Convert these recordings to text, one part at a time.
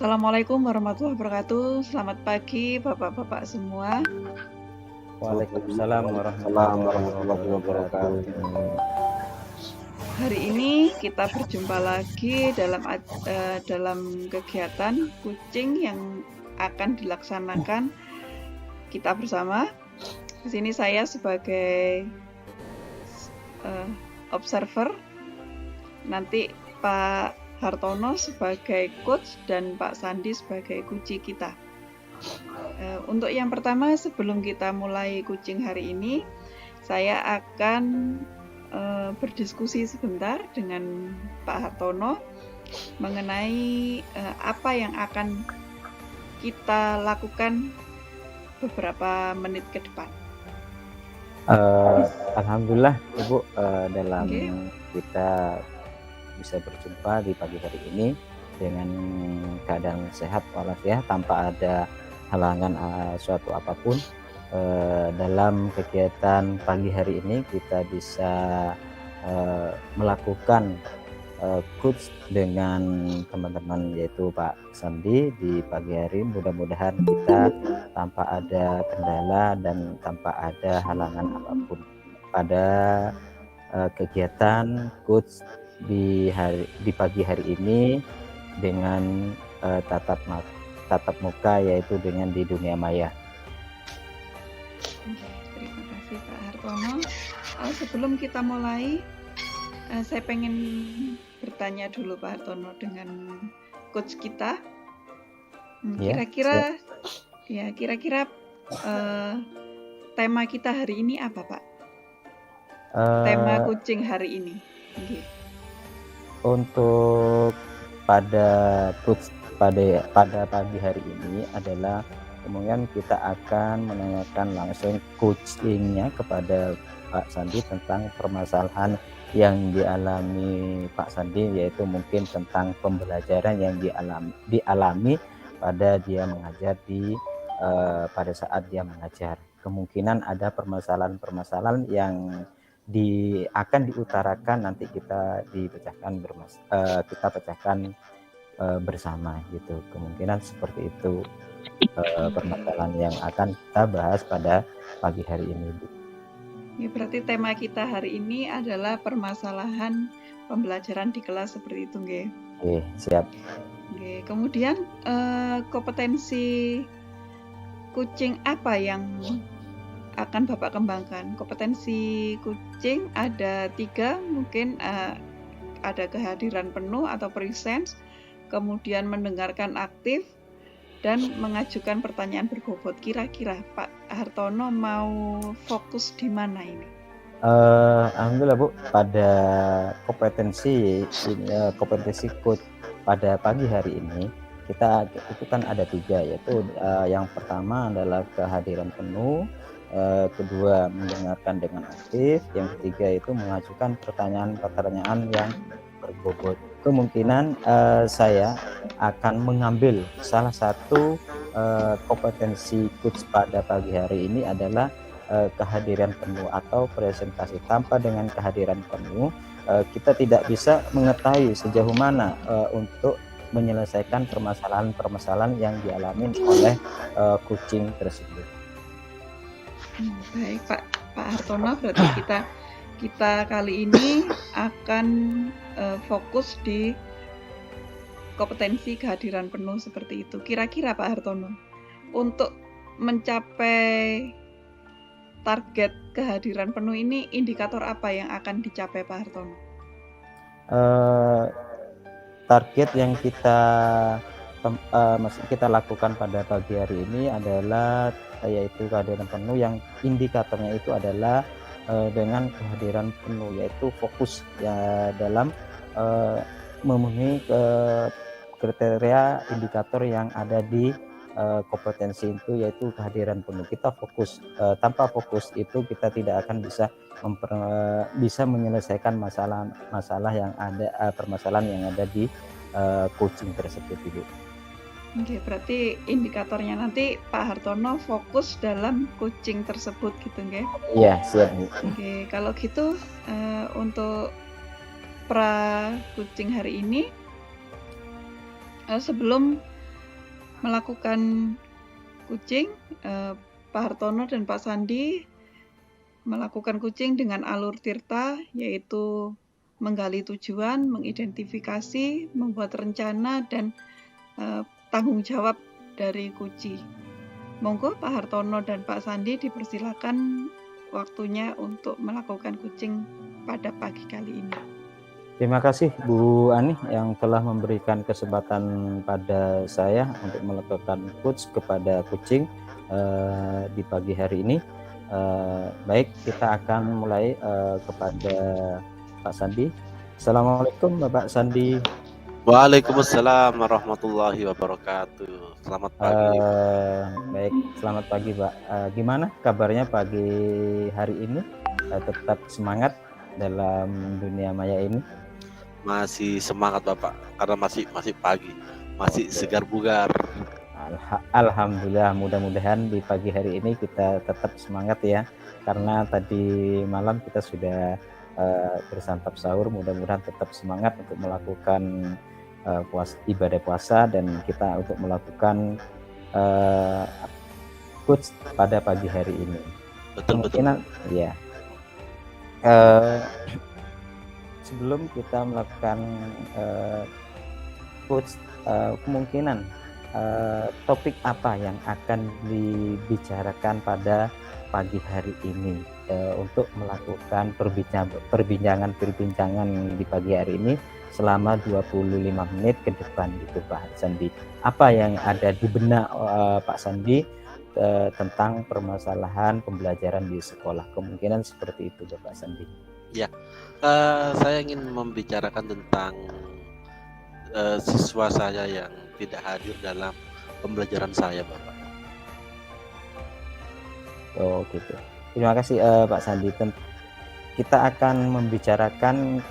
Assalamualaikum warahmatullahi wabarakatuh. Selamat pagi Bapak-bapak semua. Waalaikumsalam Waalaikumsalam warahmatullahi wabarakatuh. Hari ini kita berjumpa lagi dalam kegiatan kucing yang akan dilaksanakan kita bersama. Di sini saya sebagai observer, nanti Pak Hartono sebagai coach dan Pak Sandi sebagai kunci kita. Untuk yang pertama, sebelum kita mulai kucing hari ini, saya akan berdiskusi sebentar dengan Pak Hartono mengenai apa yang akan kita lakukan beberapa menit ke depan. Alhamdulillah Ibu, dalam kita bisa berjumpa di pagi hari ini dengan keadaan sehat walafiat tanpa ada halangan suatu apapun. Dalam kegiatan pagi hari ini kita bisa melakukan coach dengan teman-teman yaitu Pak Sandi di pagi hari. Mudah-mudahan kita tanpa ada kendala dan tanpa ada halangan apapun pada kegiatan coach di pagi hari ini dengan tatap muka, yaitu dengan di dunia maya. Terima kasih Pak Hartono. Sebelum kita mulai, saya pengen bertanya dulu Pak Hartono dengan coach kita. Kira-kira tema kita hari ini apa Pak? Tema kucing hari ini. Untuk pada pagi hari ini adalah kemudian kita akan menanyakan langsung coachingnya kepada Pak Sandi tentang permasalahan yang dialami Pak Sandi, yaitu mungkin tentang pembelajaran yang dialami pada dia mengajar pada saat dia mengajar. Kemungkinan ada permasalahan yang akan diutarakan, nanti kita pecahkan bersama gitu. Kemungkinan seperti itu permasalahan yang akan kita bahas pada pagi hari ini, Bu. Ya, berarti tema kita hari ini adalah permasalahan pembelajaran di kelas seperti itu, nggih. Oke, siap. Oke, kemudian kompetensi kucing apa yang akan Bapak kembangkan? Kompetensi kucing ada 3, mungkin ada kehadiran penuh atau presence, kemudian mendengarkan aktif, dan mengajukan pertanyaan berbobot. Kira-kira Pak Hartono mau fokus di mana ini? Alhamdulillah Bu, pada kompetensi coach pada pagi hari ini kita itu kan ada 3, yaitu yang pertama adalah kehadiran penuh, kedua mendengarkan dengan aktif, yang ketiga itu mengajukan pertanyaan yang berbobot. Kemungkinan saya akan mengambil salah satu kompetensi coach pada pagi hari ini adalah kehadiran penuh atau presentasi. Tanpa dengan kehadiran penuh kita tidak bisa mengetahui sejauh mana untuk menyelesaikan permasalahan yang dialami oleh kucing tersebut. Baik Pak Hartono, berarti kita kali ini akan fokus di kompetensi kehadiran penuh seperti itu. Kira-kira Pak Hartono, untuk mencapai target kehadiran penuh ini, indikator apa yang akan dicapai Pak Hartono? Target yang kita lakukan pada pagi hari ini adalah yaitu kehadiran penuh, yang indikatornya itu adalah dengan kehadiran penuh, yaitu fokus ya dalam memenuhi kriteria indikator yang ada di kompetensi itu, yaitu kehadiran penuh. Kita fokus, tanpa fokus itu kita tidak akan bisa menyelesaikan masalah yang ada, permasalahan yang ada di coaching tersebut, Ibu. Oke, berarti indikatornya nanti Pak Hartono fokus dalam coaching tersebut gitu, nggih? Iya, siap, Bu. Oke, kalau gitu untuk pra coaching hari ini, sebelum melakukan kucing, Pak Hartono dan Pak Sandi melakukan kucing dengan alur tirta, yaitu menggali tujuan, mengidentifikasi, membuat rencana, dan tanggung jawab dari kunci. Monggo Pak Hartono dan Pak Sandi dipersilakan waktunya untuk melakukan kucing pada pagi kali ini. Terima kasih Bu Ani yang telah memberikan kesempatan pada saya untuk melakukan coach kepada kucing di pagi hari ini. Baik, kita akan mulai kepada Pak Sandi. Assalamualaikum Bapak Sandi. Waalaikumsalam warahmatullahi wabarakatuh. Selamat pagi. Baik, selamat pagi Pak. Gimana kabarnya pagi hari ini? Tetap semangat dalam dunia maya ini? Masih semangat Bapak karena masih pagi, masih segar bugar. Alhamdulillah, mudah-mudahan di pagi hari ini kita tetap semangat ya, karena tadi malam kita sudah bersantap sahur. Mudah-mudahan tetap semangat untuk melakukan ibadah puasa dan kita untuk melakukan coach pada pagi hari ini. Betul. Ya. Sebelum kita melakukan coach, kemungkinan topik apa yang akan dibicarakan pada pagi hari ini untuk melakukan perbincangan di pagi hari ini selama 25 menit ke depan gitu Pak Sandi. Apa yang ada di benak Pak Sandi tentang permasalahan pembelajaran di sekolah? Kemungkinan seperti itu Bapak Sandi. Ya, saya ingin membicarakan tentang siswa saya yang tidak hadir dalam pembelajaran saya, Bapak. Oh gitu. Terima kasih Pak Sandi. Kita akan membicarakan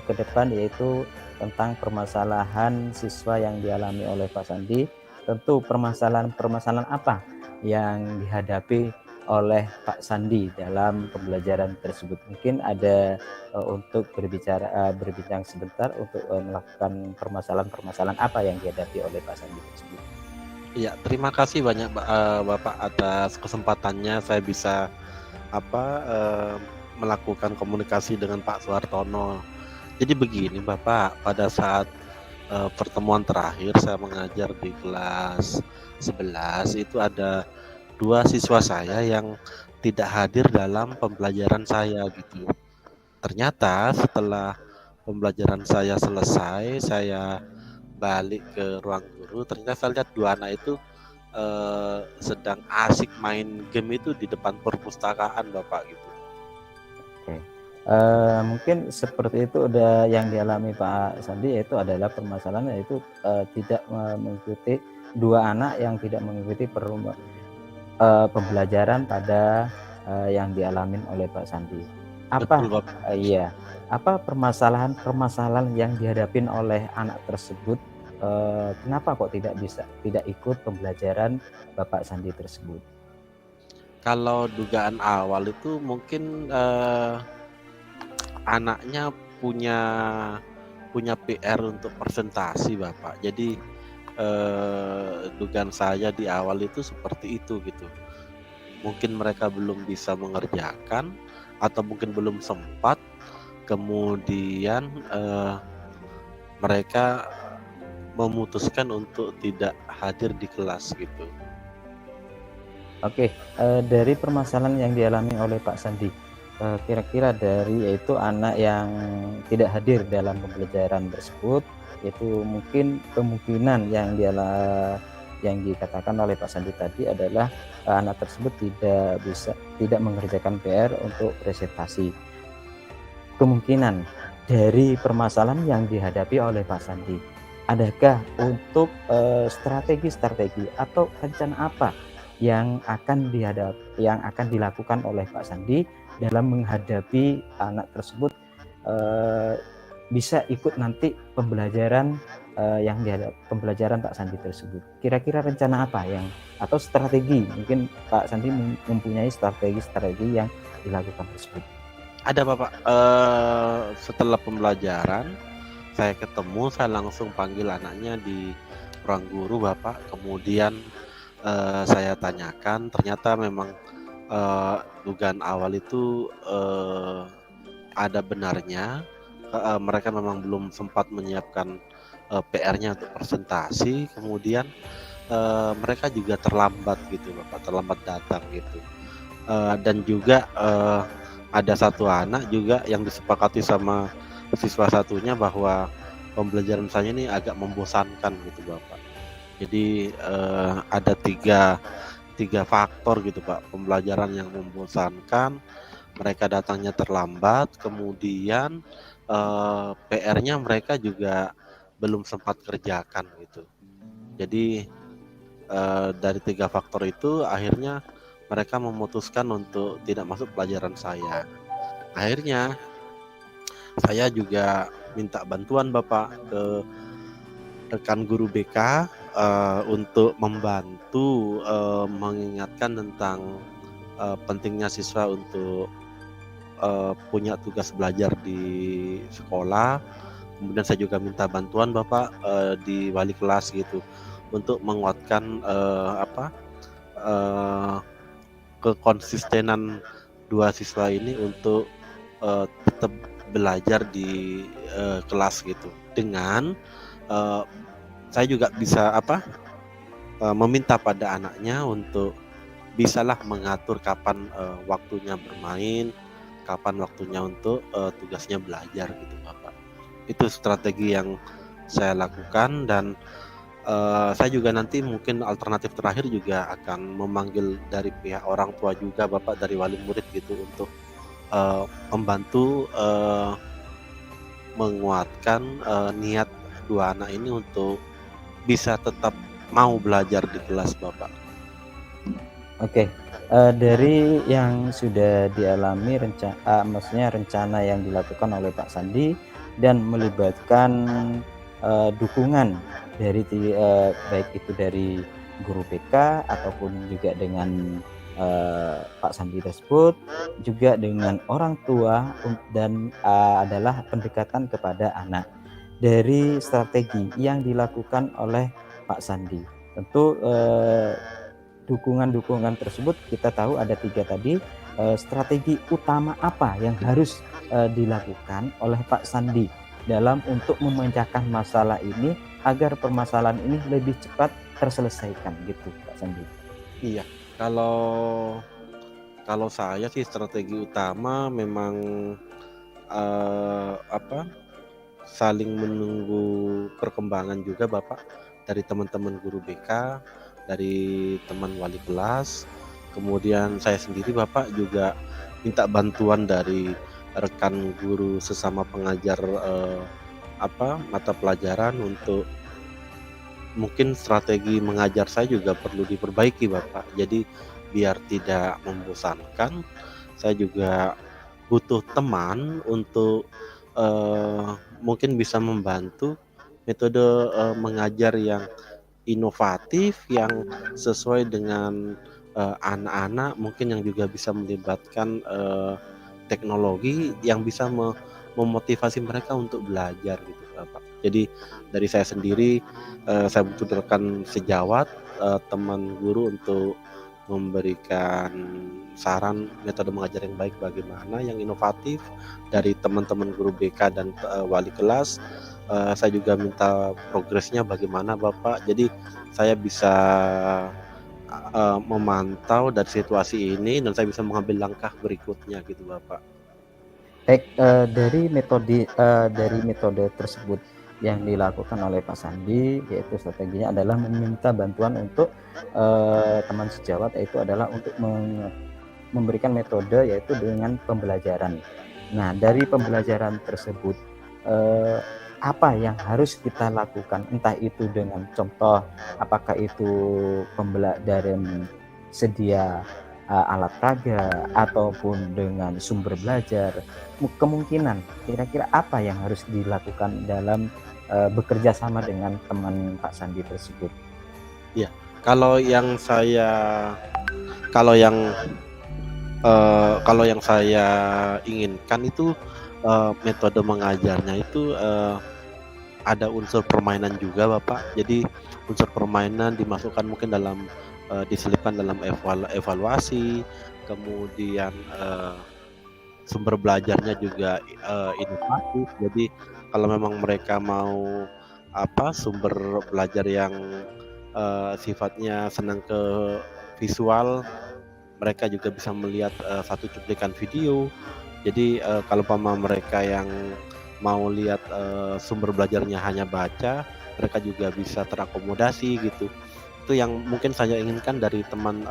ke depan yaitu tentang permasalahan siswa yang dialami oleh Pak Sandi. Tentu permasalahan apa yang dihadapi oleh Pak Sandi dalam pembelajaran tersebut. Mungkin ada untuk berbincang sebentar untuk melakukan permasalahan apa yang dihadapi oleh Pak Sandi tersebut. Iya, terima kasih banyak Bapak atas kesempatannya saya bisa melakukan komunikasi dengan Pak Suhartono. Jadi begini Bapak, pada saat pertemuan terakhir saya mengajar di kelas 11 itu ada 2 siswa saya yang tidak hadir dalam pembelajaran saya gitu. Ternyata setelah pembelajaran saya selesai, saya balik ke ruang guru, ternyata saya lihat 2 anak itu sedang asik main game itu di depan perpustakaan Bapak gitu. Oke. Mungkin seperti itu udah yang dialami Pak Sandi, yaitu adalah permasalahan yaitu tidak mengikuti 2 anak yang tidak mengikuti pembelajaran pada yang dialami oleh Pak Sandi. Apa? Betul, Iya. Apa permasalahan yang dihadapi oleh anak tersebut? Kenapa kok tidak ikut pembelajaran Bapak Sandi tersebut? Kalau dugaan awal itu mungkin anaknya punya PR untuk presentasi Bapak. Jadi dugaan saya di awal itu seperti itu gitu. Mungkin mereka belum bisa mengerjakan atau mungkin belum sempat, kemudian mereka memutuskan untuk tidak hadir di kelas gitu. Oke, dari permasalahan yang dialami oleh Pak Sandi, kira-kira dari yaitu anak yang tidak hadir dalam pembelajaran tersebut, itu mungkin kemungkinan yang dikatakan oleh Pak Sandi tadi adalah anak tersebut tidak mengerjakan PR untuk presentasi. Kemungkinan dari permasalahan yang dihadapi oleh Pak Sandi, adakah untuk strategi atau rencana apa yang akan dilakukan oleh Pak Sandi dalam menghadapi anak tersebut bisa ikut nanti pembelajaran pembelajaran Pak Sandi tersebut? Kira-kira rencana apa atau strategi, mungkin Pak Sandi mempunyai strategi yang dilakukan tersebut? Ada Bapak, setelah pembelajaran saya ketemu, saya langsung panggil anaknya di ruang guru Bapak, kemudian saya tanyakan, ternyata memang dugaan awal itu ada benarnya. Mereka memang belum sempat menyiapkan PR-nya untuk presentasi, kemudian mereka juga terlambat gitu Bapak, terlambat datang gitu. Dan juga ada satu anak juga yang disepakati sama siswa satunya bahwa pembelajaran saya ini agak membosankan gitu Bapak. Jadi ada tiga faktor gitu Pak, pembelajaran yang membosankan, mereka datangnya terlambat, kemudian PR-nya mereka juga belum sempat kerjakan gitu. Jadi dari tiga faktor itu akhirnya mereka memutuskan untuk tidak masuk pelajaran saya. Akhirnya saya juga minta bantuan Bapak ke rekan guru BK untuk membantu mengingatkan tentang pentingnya siswa untuk punya tugas belajar di sekolah. Kemudian saya juga minta bantuan Bapak di wali kelas gitu untuk menguatkan kekonsistenan dua siswa ini untuk tetap belajar di kelas gitu. Dengan saya juga bisa meminta pada anaknya untuk bisalah mengatur kapan waktunya bermain, kapan waktunya untuk tugasnya belajar gitu Bapak. Itu strategi yang saya lakukan, dan saya juga nanti mungkin alternatif terakhir juga akan memanggil dari pihak orang tua juga Bapak, dari wali murid gitu, untuk membantu menguatkan niat dua anak ini untuk bisa tetap mau belajar di kelas Bapak. Oke, dari yang sudah dialami maksudnya rencana yang dilakukan oleh Pak Sandi dan melibatkan dukungan dari baik itu dari guru BK ataupun juga dengan Pak Sandi tersebut, juga dengan orang tua, dan adalah pendekatan kepada anak. Dari strategi yang dilakukan oleh Pak Sandi, tentu dukungan-dukungan tersebut kita tahu ada 3 tadi. Strategi utama apa yang harus dilakukan oleh Pak Sandi dalam untuk memecahkan masalah ini agar permasalahan ini lebih cepat terselesaikan gitu Pak Sandi? Iya, kalau saya sih strategi utama memang saling menunggu perkembangan juga Bapak, dari teman-teman guru BK, dari teman wali kelas, kemudian saya sendiri Bapak juga minta bantuan dari rekan guru sesama pengajar mata pelajaran untuk mungkin strategi mengajar saya juga perlu diperbaiki Bapak. Jadi biar tidak membosankan, saya juga butuh teman untuk mungkin bisa membantu metode mengajar yang inovatif, yang sesuai dengan anak-anak, mungkin yang juga bisa melibatkan teknologi yang bisa memotivasi mereka untuk belajar gitu Bapak. Jadi dari saya sendiri, saya butuh rekan sejawat, teman guru untuk memberikan saran metode mengajar yang baik bagaimana, yang inovatif dari teman-teman guru BK dan wali kelas. Saya juga minta progresnya bagaimana Bapak. Jadi saya bisa memantau dari situasi ini dan saya bisa mengambil langkah berikutnya gitu Bapak. Baik, dari metode tersebut yang dilakukan oleh Pak Sandi, yaitu strateginya adalah meminta bantuan untuk teman sejawat, yaitu adalah untuk memberikan metode yaitu dengan pembelajaran. Nah, dari pembelajaran tersebut apa yang harus kita lakukan, entah itu dengan contoh, apakah itu pembelajaran sedia alat peraga ataupun dengan sumber belajar, kemungkinan kira-kira apa yang harus dilakukan dalam bekerja sama dengan teman Pak Sandi tersebut? Ya, kalau yang saya inginkan itu metode mengajarnya itu ada unsur permainan juga Bapak. Jadi unsur permainan dimasukkan mungkin dalam diselipkan dalam evaluasi, kemudian sumber belajarnya juga inovatif. Jadi kalau memang mereka mau sumber belajar yang sifatnya senang ke visual, mereka juga bisa melihat satu cuplikan video. Jadi kalau mereka yang mau lihat sumber belajarnya hanya baca, mereka juga bisa terakomodasi gitu. Itu yang mungkin saya inginkan dari teman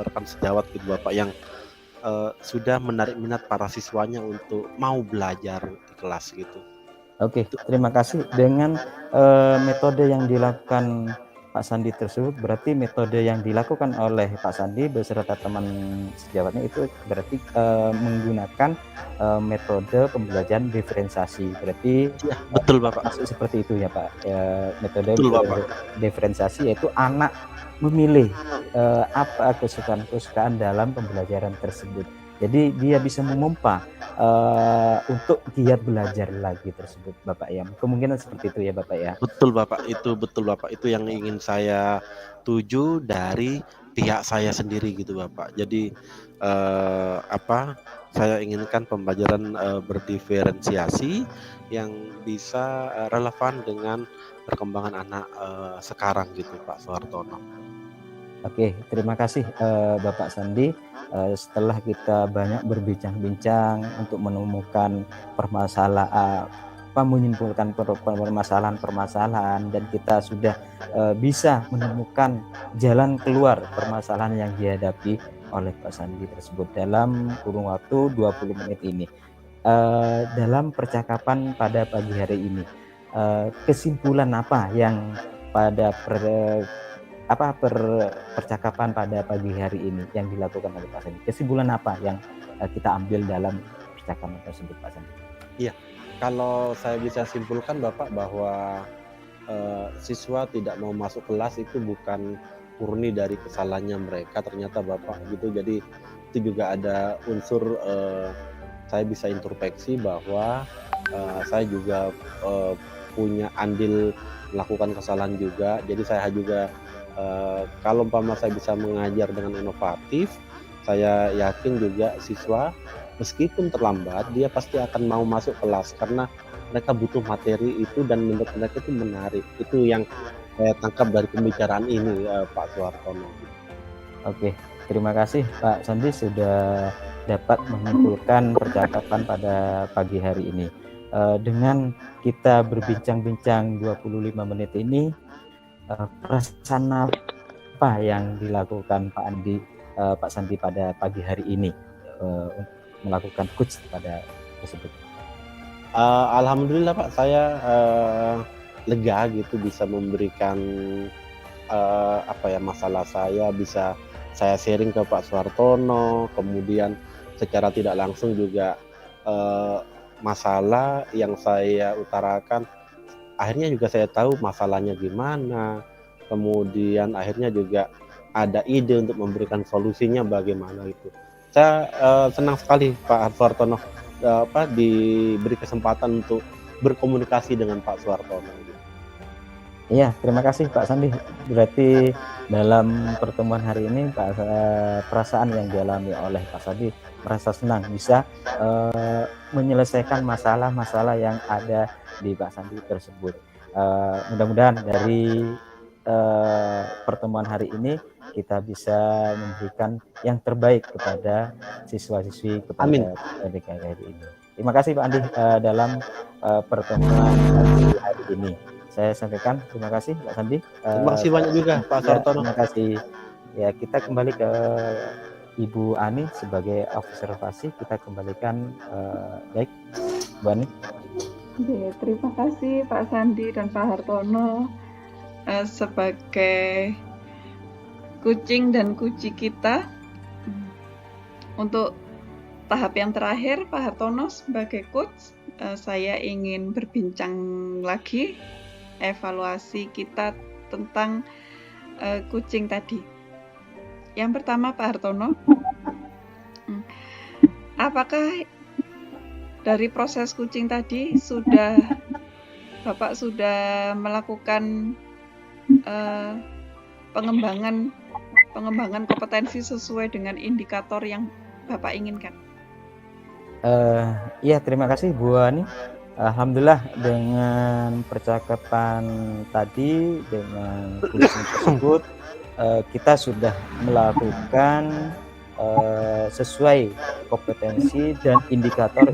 rekan sejawat gitu Bapak, yang sudah menarik minat para siswanya untuk mau belajar di kelas gitu. Oke, terima kasih. Dengan metode yang dilakukan Pak Sandi tersebut, berarti metode yang dilakukan oleh Pak Sandi beserta teman sejawatnya itu berarti menggunakan metode pembelajaran diferensiasi. Berarti Ya, betul Bapak. maksud seperti itu ya Pak. Metode Betul, Bapak. diferensiasi yaitu anak memilih apa kesukaan dalam pembelajaran tersebut. Jadi dia bisa memompa untuk giat belajar lagi tersebut Bapak ya. Kemungkinan seperti itu ya Bapak ya. Betul Bapak, itu betul Bapak. Itu yang ingin saya tuju dari pihak saya sendiri gitu Bapak. Jadi saya inginkan pembelajaran berdiferensiasi yang bisa relevan dengan perkembangan anak sekarang gitu Pak Suhartono. Oke, terima kasih Bapak Sandi. Setelah kita banyak berbincang-bincang untuk menemukan menyimpulkan permasalahan-permasalahan, dan kita sudah bisa menemukan jalan keluar permasalahan yang dihadapi oleh Pak Sandi tersebut dalam kurun waktu 20 menit ini. Dalam percakapan pada pagi hari ini, kesimpulan apa yang pada percakapan pada pagi hari ini yang dilakukan oleh Pak Sandi? Kesimpulan apa yang kita ambil dalam percakapan tersebut Pak Sandi? Iya, kalau saya bisa simpulkan Bapak bahwa siswa tidak mau masuk kelas itu bukan murni dari kesalahannya mereka ternyata Bapak gitu. Jadi itu juga ada unsur saya bisa introspeksi bahwa saya juga punya andil melakukan kesalahan juga. Jadi saya juga kalau saya bisa mengajar dengan inovatif, saya yakin juga siswa meskipun terlambat dia pasti akan mau masuk kelas karena mereka butuh materi itu dan menurut mereka itu menarik. Itu yang saya tangkap dari pembicaraan ini Pak Suhartono. Oke, terima kasih Pak Sandi sudah dapat menyimpulkan percakapan pada pagi hari ini. Dengan kita berbincang-bincang 25 menit ini, perasaan apa yang dilakukan Pak Sandi pada pagi hari ini untuk melakukan coach pada tersebut? Alhamdulillah Pak, saya lega gitu bisa memberikan masalah saya bisa saya sharing ke Pak Suhartono, kemudian secara tidak langsung juga masalah yang saya utarakan akhirnya juga saya tahu masalahnya gimana, kemudian akhirnya juga ada ide untuk memberikan solusinya bagaimana itu. Saya senang sekali Pak Suhartono diberi kesempatan untuk berkomunikasi dengan Pak Suhartono. Iya, terima kasih Pak Sandi. Berarti dalam pertemuan hari ini perasaan yang dialami oleh Pak Sandi merasa senang bisa menyelesaikan masalah-masalah yang ada di Pak Sandi tersebut. Mudah-mudahan dari pertemuan hari ini kita bisa memberikan yang terbaik kepada siswa-siswi kepada adik hari ini. Terima kasih Pak Andi dalam pertemuan hari ini. Saya sampaikan terima kasih Pak Sandi. Terima kasih banyak juga Pak Suhartono. Terima kasih. Ya, kita kembali ke Ibu Ani sebagai observasi. Kita kembalikan baik, Bu Ani. Oke, terima kasih Pak Sandi dan Pak Hartono sebagai kucing dan kuci kita. Untuk tahap yang terakhir, Pak Hartono sebagai coach, saya ingin berbincang lagi evaluasi kita tentang kucing tadi. Yang pertama Pak Hartono, apakah dari proses kucing tadi sudah Bapak sudah melakukan eh, pengembangan kompetensi sesuai dengan indikator yang Bapak inginkan. Iya, terima kasih Bu Ani. Alhamdulillah dengan percakapan tadi dengan coaching tersebut kita sudah melakukan sesuai kompetensi dan indikator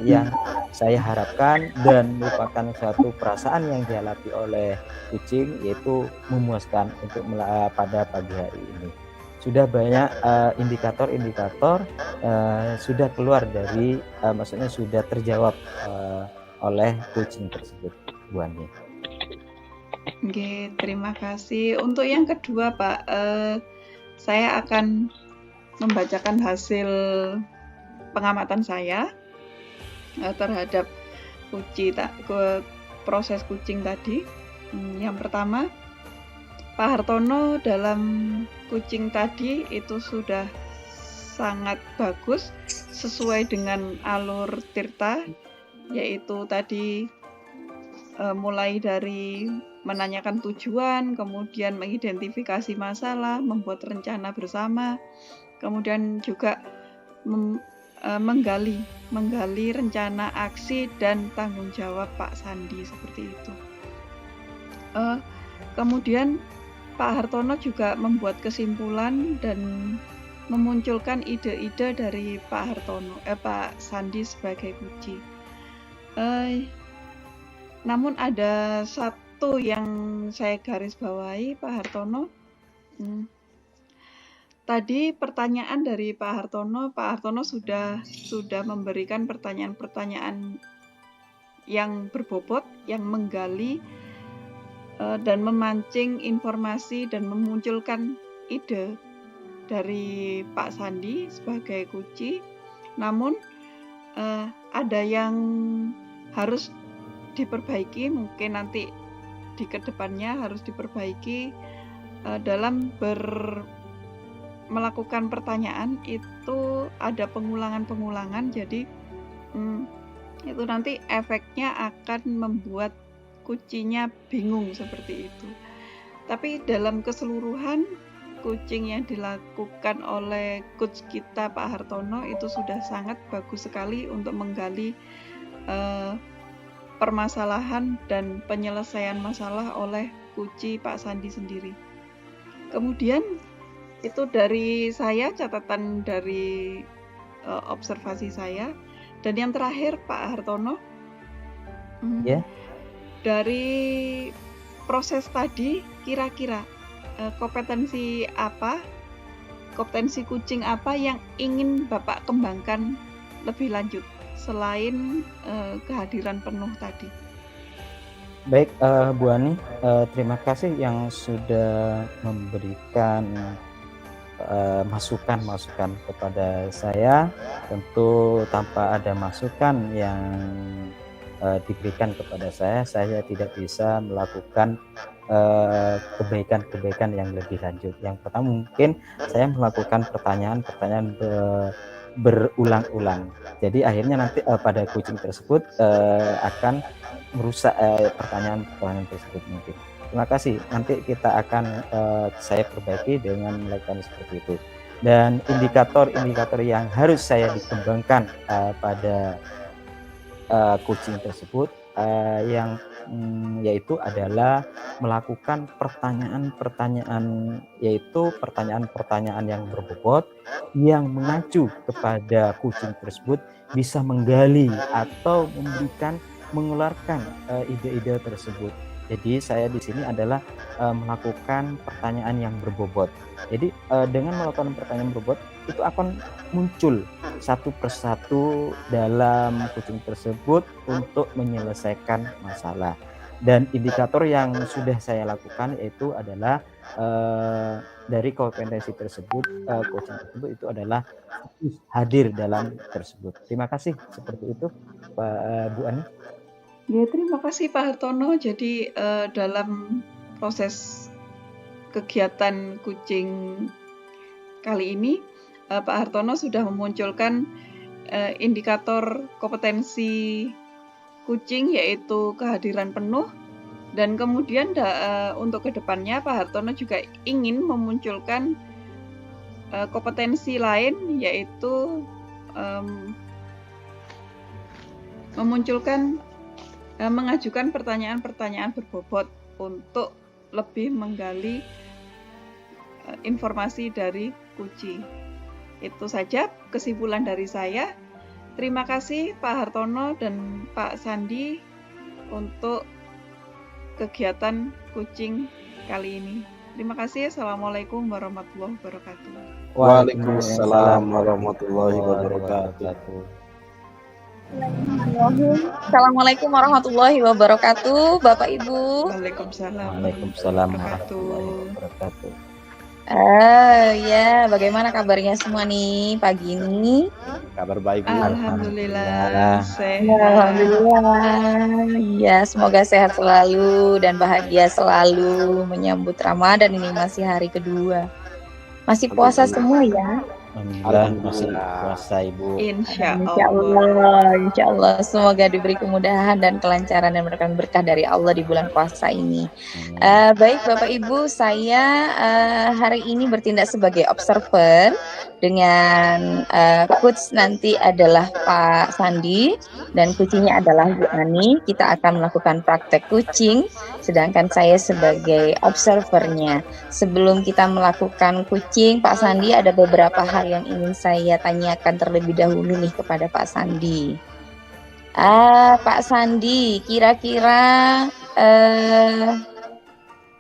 yang saya harapkan, dan merupakan suatu perasaan yang dialami oleh kucing, yaitu memuaskan untuk pada pagi hari ini. Sudah banyak indikator-indikator sudah keluar dari maksudnya sudah terjawab oleh kucing tersebut, Bu Ani. Oke, terima kasih. Untuk yang kedua, Pak, saya akan membacakan hasil pengamatan saya terhadap proses kucing tadi. Yang pertama, Pak Hartono dalam kucing tadi itu sudah sangat bagus sesuai dengan alur Tirta, yaitu tadi mulai dari menanyakan tujuan, kemudian mengidentifikasi masalah, membuat rencana bersama, kemudian juga menggali rencana aksi dan tanggung jawab Pak Sandi, seperti itu. Kemudian Pak Hartono juga membuat kesimpulan dan memunculkan ide-ide dari Pak Sandi sebagai kunci. Namun ada satu yang saya garis bawahi, Pak Hartono. Tadi pertanyaan dari Pak Hartono sudah memberikan pertanyaan-pertanyaan yang berbobot, yang menggali dan memancing informasi dan memunculkan ide dari Pak Sandi sebagai kunci. Namun ada yang harus diperbaiki, mungkin nanti di kedepannya harus diperbaiki dalam melakukan pertanyaan. Itu ada pengulangan, jadi itu nanti efeknya akan membuat kucingnya bingung, seperti itu. Tapi dalam keseluruhan, kucing yang dilakukan oleh coach kita Pak Hartono itu sudah sangat bagus sekali untuk menggali permasalahan dan penyelesaian masalah oleh kunci Pak Sandi sendiri. Kemudian itu dari saya, catatan dari observasi saya. Dan yang terakhir, Pak Hartono, dari proses tadi, kira-kira kompetensi kucing apa yang ingin Bapak kembangkan lebih lanjut selain kehadiran penuh tadi? Baik, Bu Ani, terima kasih yang sudah memberikan masukan kepada saya. Tentu tanpa ada masukan yang diberikan kepada saya tidak bisa melakukan kebaikan yang lebih lanjut. Yang pertama, mungkin saya melakukan pertanyaan berulang-ulang. Jadi akhirnya nanti pada kucing tersebut akan merusak pertanyaan tersebut mungkin. Terima kasih. Nanti kita akan saya perbaiki dengan melakukan seperti itu. Dan indikator yang harus saya dikembangkan pada kucing tersebut yaitu adalah melakukan pertanyaan-pertanyaan yang berbobot, yang mengacu kepada kucing tersebut bisa menggali atau mengeluarkan ide-ide tersebut. Jadi saya di sini adalah melakukan pertanyaan yang berbobot. Jadi dengan melakukan pertanyaan berbobot itu akan muncul satu persatu dalam kucing tersebut untuk menyelesaikan masalah. Dan indikator yang sudah saya lakukan yaitu adalah dari kompetensi tersebut, kucing tersebut itu adalah hadir dalam tersebut. Terima kasih, seperti itu Bu Ani. Ya, terima kasih Pak Hartono. Jadi dalam proses kegiatan kucing kali ini, Pak Hartono sudah memunculkan indikator kompetensi kucing, yaitu kehadiran penuh. Dan kemudian untuk kedepannya Pak Hartono juga ingin memunculkan kompetensi lain, yaitu mengajukan pertanyaan-pertanyaan berbobot untuk lebih menggali informasi dari kucing. Itu saja kesimpulan dari saya. Terima kasih Pak Hartono dan Pak Sandi untuk kegiatan kucing kali ini. Terima kasih. Assalamualaikum warahmatullahi wabarakatuh. Waalaikumsalam warahmatullahi wabarakatuh. Assalamualaikum warahmatullahi wabarakatuh, Bapak Ibu. Waalaikumsalam. Waalaikumsalam warahmatullahi wabarakatuh. Ya, bagaimana kabarnya semua nih pagi ini? Kabar baik, Bu. Alhamdulillah sehat. Alhamdulillah. Ya, semoga sehat selalu dan bahagia selalu menyambut Ramadan ini masih hari kedua. Masih puasa semua ya? Alhamdulillah masih puasa Ibu. Insya Insya Allah. Insya Allah, semoga diberi kemudahan dan kelancaran dan mendapatkan berkah dari Allah di bulan puasa ini. Baik Bapak Ibu, saya hari ini bertindak sebagai observer dengan coach nanti adalah Pak Sandi dan kucingnya adalah Bu Ani. Kita akan melakukan praktek kucing, sedangkan saya sebagai observernya. Sebelum kita melakukan kucing, Pak Sandi ada beberapa hal yang ingin saya tanyakan terlebih dahulu nih kepada Pak Sandi. Pak Sandi, kira-kira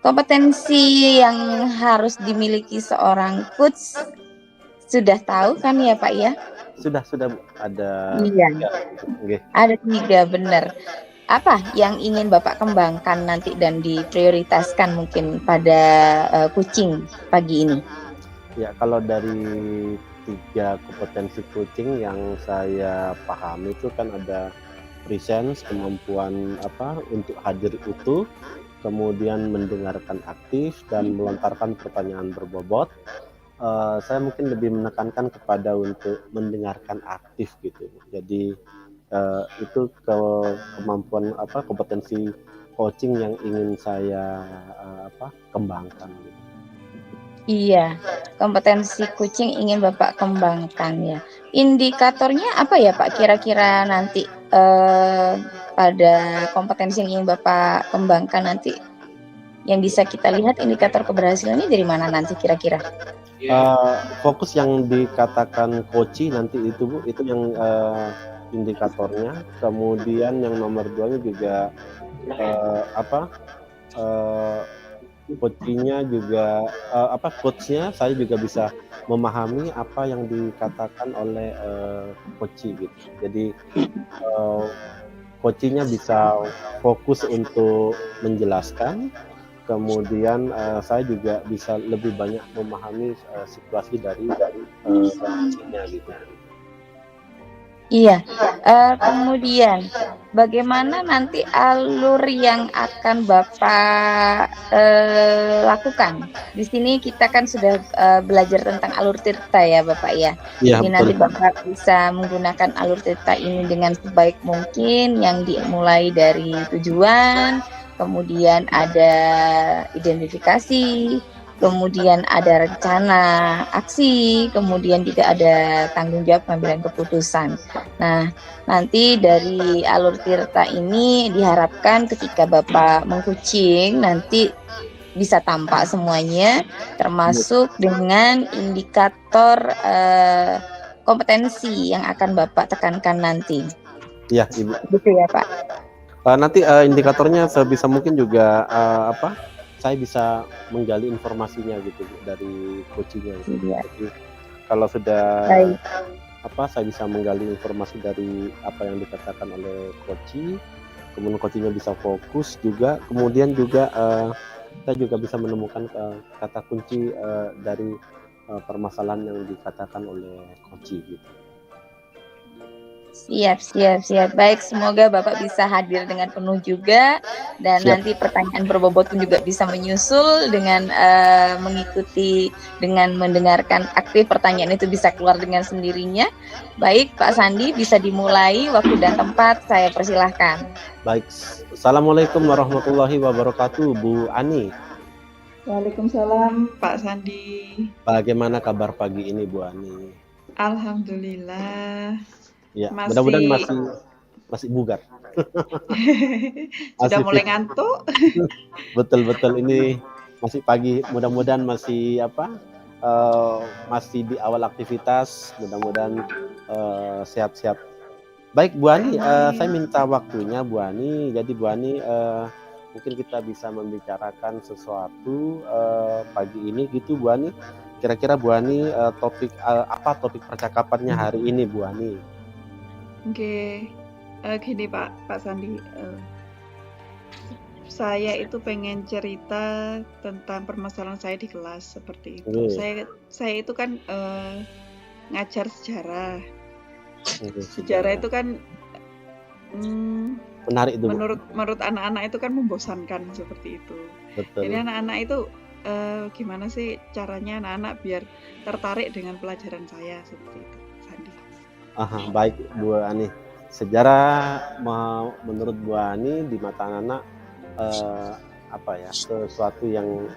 kompetensi yang harus dimiliki seorang coach sudah tahu kan ya Pak ya? Sudah Bu. Ada Iya. 3. Okay. Ada 3, benar. Apa yang ingin Bapak kembangkan nanti dan diprioritaskan mungkin pada kucing pagi ini? Ya, kalau dari 3 kompetensi kucing yang saya pahami itu kan ada presence, kemampuan untuk hadir utuh, kemudian mendengarkan aktif dan melontarkan pertanyaan berbobot. Saya mungkin lebih menekankan kepada untuk mendengarkan aktif gitu. Jadi itu kemampuan kompetensi coaching yang ingin saya kembangkan gitu. Iya, kompetensi kucing ingin Bapak kembangkan ya. Indikatornya apa ya Pak kira-kira nanti pada kompetensi yang ingin Bapak kembangkan nanti? Yang bisa kita lihat indikator keberhasilannya dari mana nanti kira-kira? Fokus yang dikatakan coach nanti itu Bu, itu yang indikatornya. Kemudian yang nomor 2-nya juga coachnya juga coachnya saya juga bisa memahami apa yang dikatakan oleh coach gitu. Jadi coachnya bisa fokus untuk menjelaskan, kemudian saya juga bisa lebih banyak memahami situasi dari coachnya gitu. Iya, kemudian bagaimana nanti alur yang akan Bapak lakukan? Di sini kita kan sudah belajar tentang alur tirta ya Bapak ya. Ya, jadi nanti Bapak bisa menggunakan alur tirta ini dengan sebaik mungkin, yang dimulai dari tujuan, kemudian ada identifikasi, kemudian ada rencana aksi, kemudian juga ada tanggung jawab pengambilan keputusan. Nah, nanti dari alur tirta ini diharapkan ketika Bapak mengkucing nanti bisa tampak semuanya, termasuk dengan indikator kompetensi yang akan Bapak tekankan nanti. Iya, Ibu. Gitu ya, Pak. Nanti indikatornya sebisa mungkin juga saya bisa menggali informasinya gitu dari coachingnya. Iya. Jadi kalau sudah Baik. saya bisa menggali informasi dari apa yang dikatakan oleh coach, kemudian coachnya bisa fokus juga, kemudian juga saya juga bisa menemukan kata kunci dari permasalahan yang dikatakan oleh coach gitu. Siap. Baik, semoga Bapak bisa hadir dengan penuh juga dan Siap. nanti pertanyaan berbobot pun juga bisa menyusul dengan mengikuti dengan mendengarkan aktif pertanyaan itu bisa keluar dengan sendirinya. Baik, Pak Sandi bisa dimulai waktu dan tempat saya persilahkan. Baik. Assalamualaikum warahmatullahi wabarakatuh, Bu Ani. Waalaikumsalam Pak Sandi. Bagaimana kabar pagi ini, Bu Ani? Alhamdulillah. Ya, Masih- mudah-mudahan masih bugar. Sudah Masih mulai fit. ngantuk. Betul ini masih pagi, mudah-mudahan masih masih di awal aktivitas, mudah-mudadan sehat-sehat. Baik Bu Ani, saya minta waktunya Bu Ani. Jadi Bu Ani, mungkin kita bisa membicarakan sesuatu pagi ini gitu Bu Ani. Kira-kira Bu Ani apa topik percakapannya hari ini Bu Ani? Oke, gini Pak Sandi, saya itu pengen cerita tentang permasalahan saya di kelas seperti itu. Oke. Saya itu kan ngajar sejarah. Oke, Sejarah itu kan menarik itu Bu. menurut anak-anak itu kan membosankan seperti itu. Betul. Jadi anak-anak itu gimana sih caranya anak-anak biar tertarik dengan pelajaran saya seperti itu, Sandi. Aha, baik Bu Ani. Sejarah menurut Bu Ani di mata anak sesuatu yang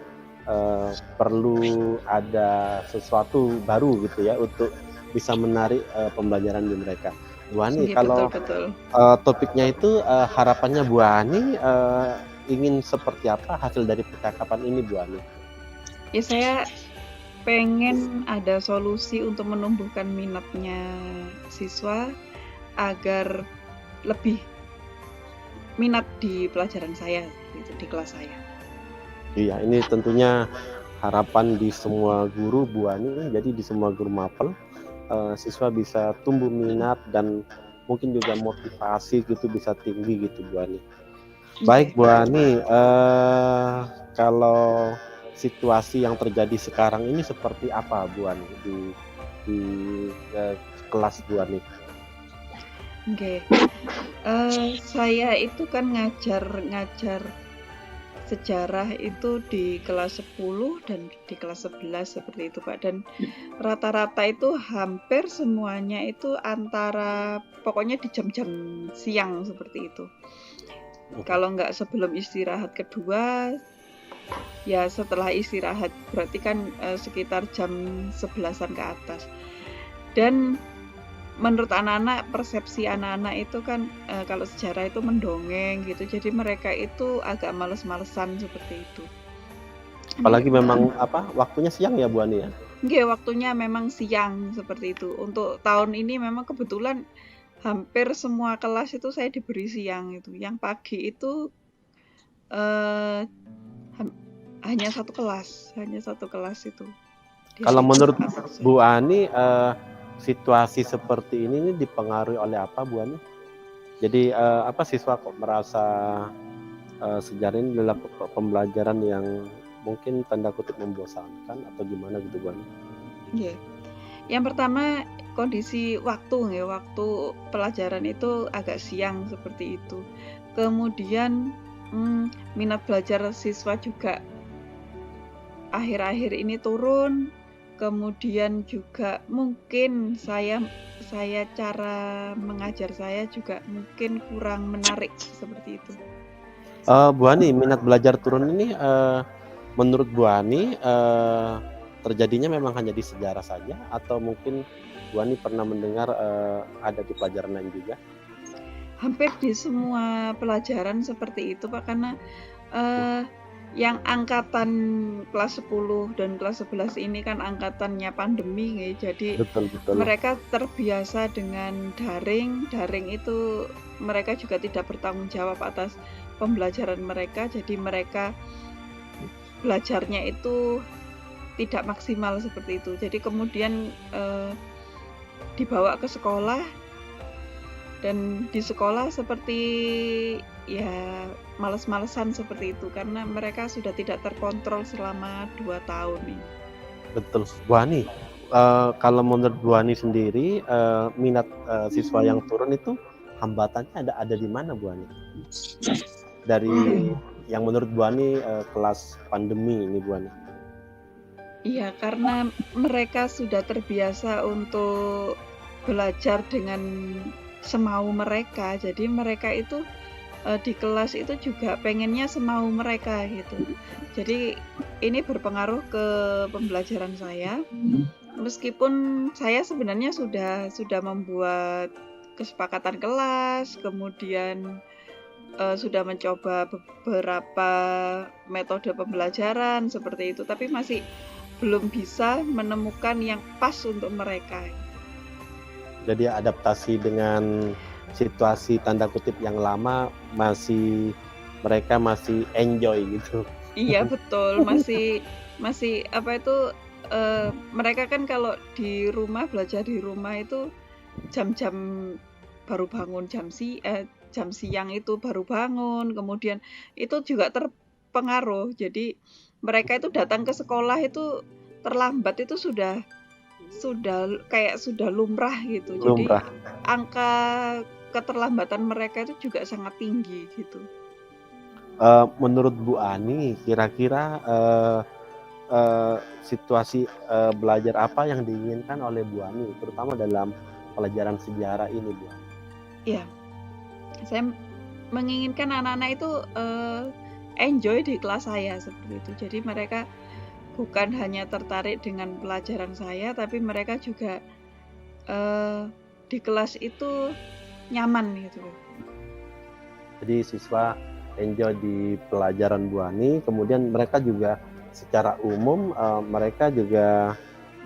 perlu ada sesuatu baru gitu ya untuk bisa menarik pembelajaran di mereka. Bu Ani, Iya, kalau betul. topiknya itu harapannya Bu Ani ingin seperti apa hasil dari percakapan ini Bu Ani? Ya saya pengen ada solusi untuk menumbuhkan minatnya siswa agar lebih minat di pelajaran saya gitu, di kelas saya. Iya, ini tentunya harapan di semua guru Bu Ani. Jadi di semua guru mapel siswa bisa tumbuh minat dan mungkin juga motivasi gitu bisa tinggi gitu Bu Ani. Baik Bu Ani, kalau situasi yang terjadi sekarang ini seperti apa Bu Ani di kelas Bu Ani? Oke. Saya itu kan ngajar sejarah itu di kelas 10 dan di kelas 11 seperti itu Pak, dan rata-rata itu hampir semuanya itu antara pokoknya di jam-jam siang seperti itu. Kalau nggak sebelum istirahat kedua, ya setelah istirahat, berarti kan sekitar jam 11-an ke atas. Dan menurut anak-anak, persepsi anak-anak itu kan kalau sejarah itu mendongeng gitu, jadi mereka itu agak males-malesan seperti itu. Apalagi memang waktunya siang ya Bu Ani ya? Nggih, waktunya memang siang seperti itu. Untuk tahun ini memang kebetulan hampir semua kelas itu saya diberi siang itu. Yang pagi itu hanya satu kelas itu. Kalau menurut Bu Ani, situasi seperti ini dipengaruhi oleh apa Bu Ani? Jadi siswa kok merasa sejarah ini adalah pembelajaran yang mungkin tanda kutip membosankan atau gimana gitu Bu Ani? Yeah. Yang pertama kondisi waktu pelajaran itu agak siang seperti itu. Kemudian minat belajar siswa juga akhir-akhir ini turun. Kemudian juga mungkin saya cara mengajar saya juga mungkin kurang menarik seperti itu. Bu Ani, minat belajar turun ini menurut Bu Ani terjadinya memang hanya di sejarah saja atau mungkin Bu Ani pernah mendengar ada di pelajaran lain juga? Hampir di semua pelajaran seperti itu Pak, karena yang angkatan kelas 10 dan kelas 11 ini kan angkatannya pandemi ya, jadi betul. Mereka terbiasa dengan daring itu mereka juga tidak bertanggung jawab atas pembelajaran mereka, jadi mereka belajarnya itu tidak maksimal seperti itu. Jadi kemudian dibawa ke sekolah, dan di sekolah seperti ya males-malesan seperti itu karena mereka sudah tidak terkontrol selama 2 tahun ini. Betul Bu Ani. kalau menurut Bu Ani sendiri, minat siswa yang turun itu hambatannya ada di mana, Bu Ani? Dari yang menurut Bu Ani kelas pandemi ini, Bu Ani. Iya, karena mereka sudah terbiasa untuk belajar dengan semau mereka. Jadi mereka itu di kelas itu juga pengennya semau mereka gitu. Jadi ini berpengaruh ke pembelajaran saya. Meskipun saya sebenarnya sudah membuat kesepakatan kelas, kemudian sudah mencoba beberapa metode pembelajaran seperti itu, tapi masih belum bisa menemukan yang pas untuk mereka. Jadi adaptasi dengan situasi tanda kutip yang lama mereka masih enjoy gitu. Iya betul, masih apa itu mereka kan kalau di rumah belajar di rumah itu jam-jam baru bangun jam siang itu baru bangun, kemudian itu juga terpengaruh. Jadi mereka itu datang ke sekolah itu terlambat itu sudah kayak sudah lumrah gitu. Lumrah. Jadi angka keterlambatan mereka itu juga sangat tinggi gitu. Menurut Bu Ani, kira-kira situasi belajar apa yang diinginkan oleh Bu Ani, terutama dalam pelajaran sejarah ini, Bu Ani? Iya, saya menginginkan anak-anak itu enjoy di kelas saya seperti itu. Jadi mereka bukan hanya tertarik dengan pelajaran saya, tapi mereka juga di kelas itu nyaman gitu. Jadi siswa enjoy di pelajaran Bu Ani, kemudian mereka juga secara umum mereka juga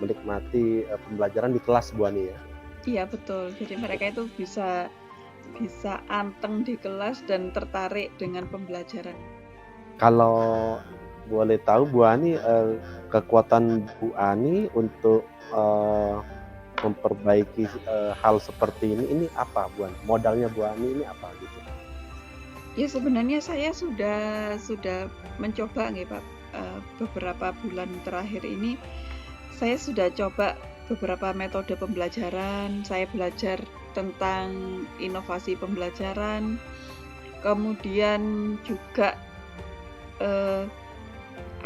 menikmati pembelajaran di kelas, Bu Ani ya. Iya betul. Jadi mereka itu bisa anteng di kelas dan tertarik dengan pembelajaran. Kalau boleh tahu Bu Ani, kekuatan Bu Ani untuk memperbaiki hal seperti ini apa, Bu Ani? Modalnya Bu Ani ini apa gitu? Ya sebenarnya saya sudah mencoba nih Pak, beberapa bulan terakhir ini saya sudah coba beberapa metode pembelajaran. Saya belajar tentang inovasi pembelajaran, kemudian juga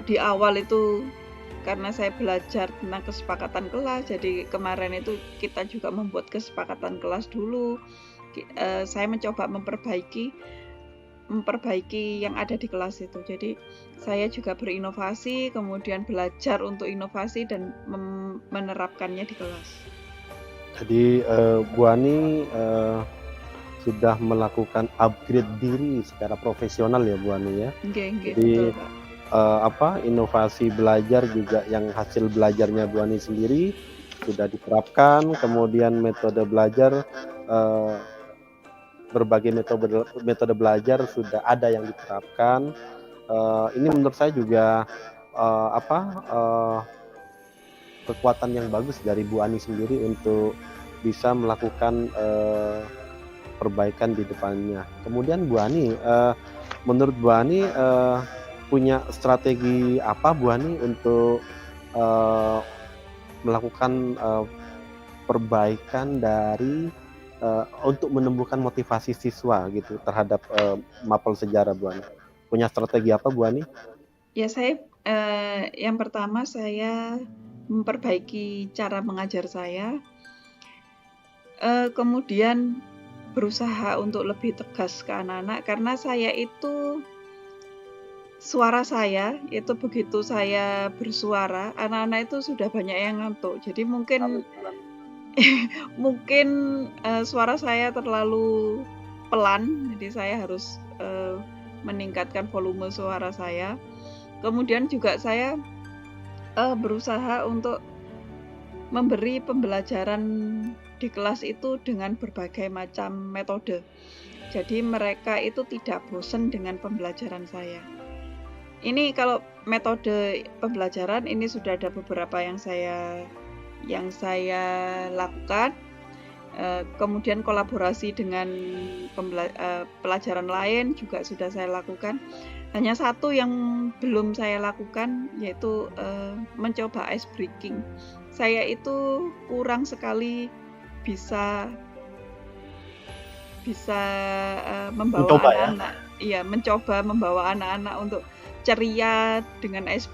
di awal itu karena saya belajar tentang kesepakatan kelas, jadi kemarin itu kita juga membuat kesepakatan kelas dulu. Saya mencoba memperbaiki yang ada di kelas itu. Jadi saya juga berinovasi, kemudian belajar untuk inovasi dan menerapkannya di kelas. Jadi Bu Ani sudah melakukan upgrade diri secara profesional ya, Bu Ani ya. Jadi betul, Pak. Inovasi belajar juga yang hasil belajarnya Bu Ani sendiri sudah diterapkan, kemudian metode belajar berbagai metode belajar sudah ada yang diterapkan. Ini menurut saya juga kekuatan yang bagus dari Bu Ani sendiri untuk bisa melakukan perbaikan di depannya. Kemudian Bu Ani, menurut Bu Ani punya strategi apa Bu Ani untuk melakukan perbaikan dari untuk menumbuhkan motivasi siswa gitu terhadap mapel sejarah, Bu Ani? Punya strategi apa Bu Ani? Ya saya yang pertama saya memperbaiki cara mengajar saya, kemudian berusaha untuk lebih tegas ke anak-anak karena saya itu suara saya itu begitu saya bersuara anak-anak itu sudah banyak yang ngantuk, jadi mungkin suara saya terlalu pelan, jadi saya harus meningkatkan volume suara saya. Kemudian juga saya berusaha untuk memberi pembelajaran di kelas itu dengan berbagai macam metode. Jadi mereka itu tidak bosan dengan pembelajaran saya. Ini kalau metode pembelajaran ini sudah ada beberapa yang saya lakukan, kemudian kolaborasi dengan pelajaran lain juga sudah saya lakukan. Hanya satu yang belum saya lakukan yaitu mencoba ice breaking. saya itu kurang sekali bisa membawa Mencoba ya? anak-anak, iya, mencoba membawa anak-anak untuk ceria dengan ice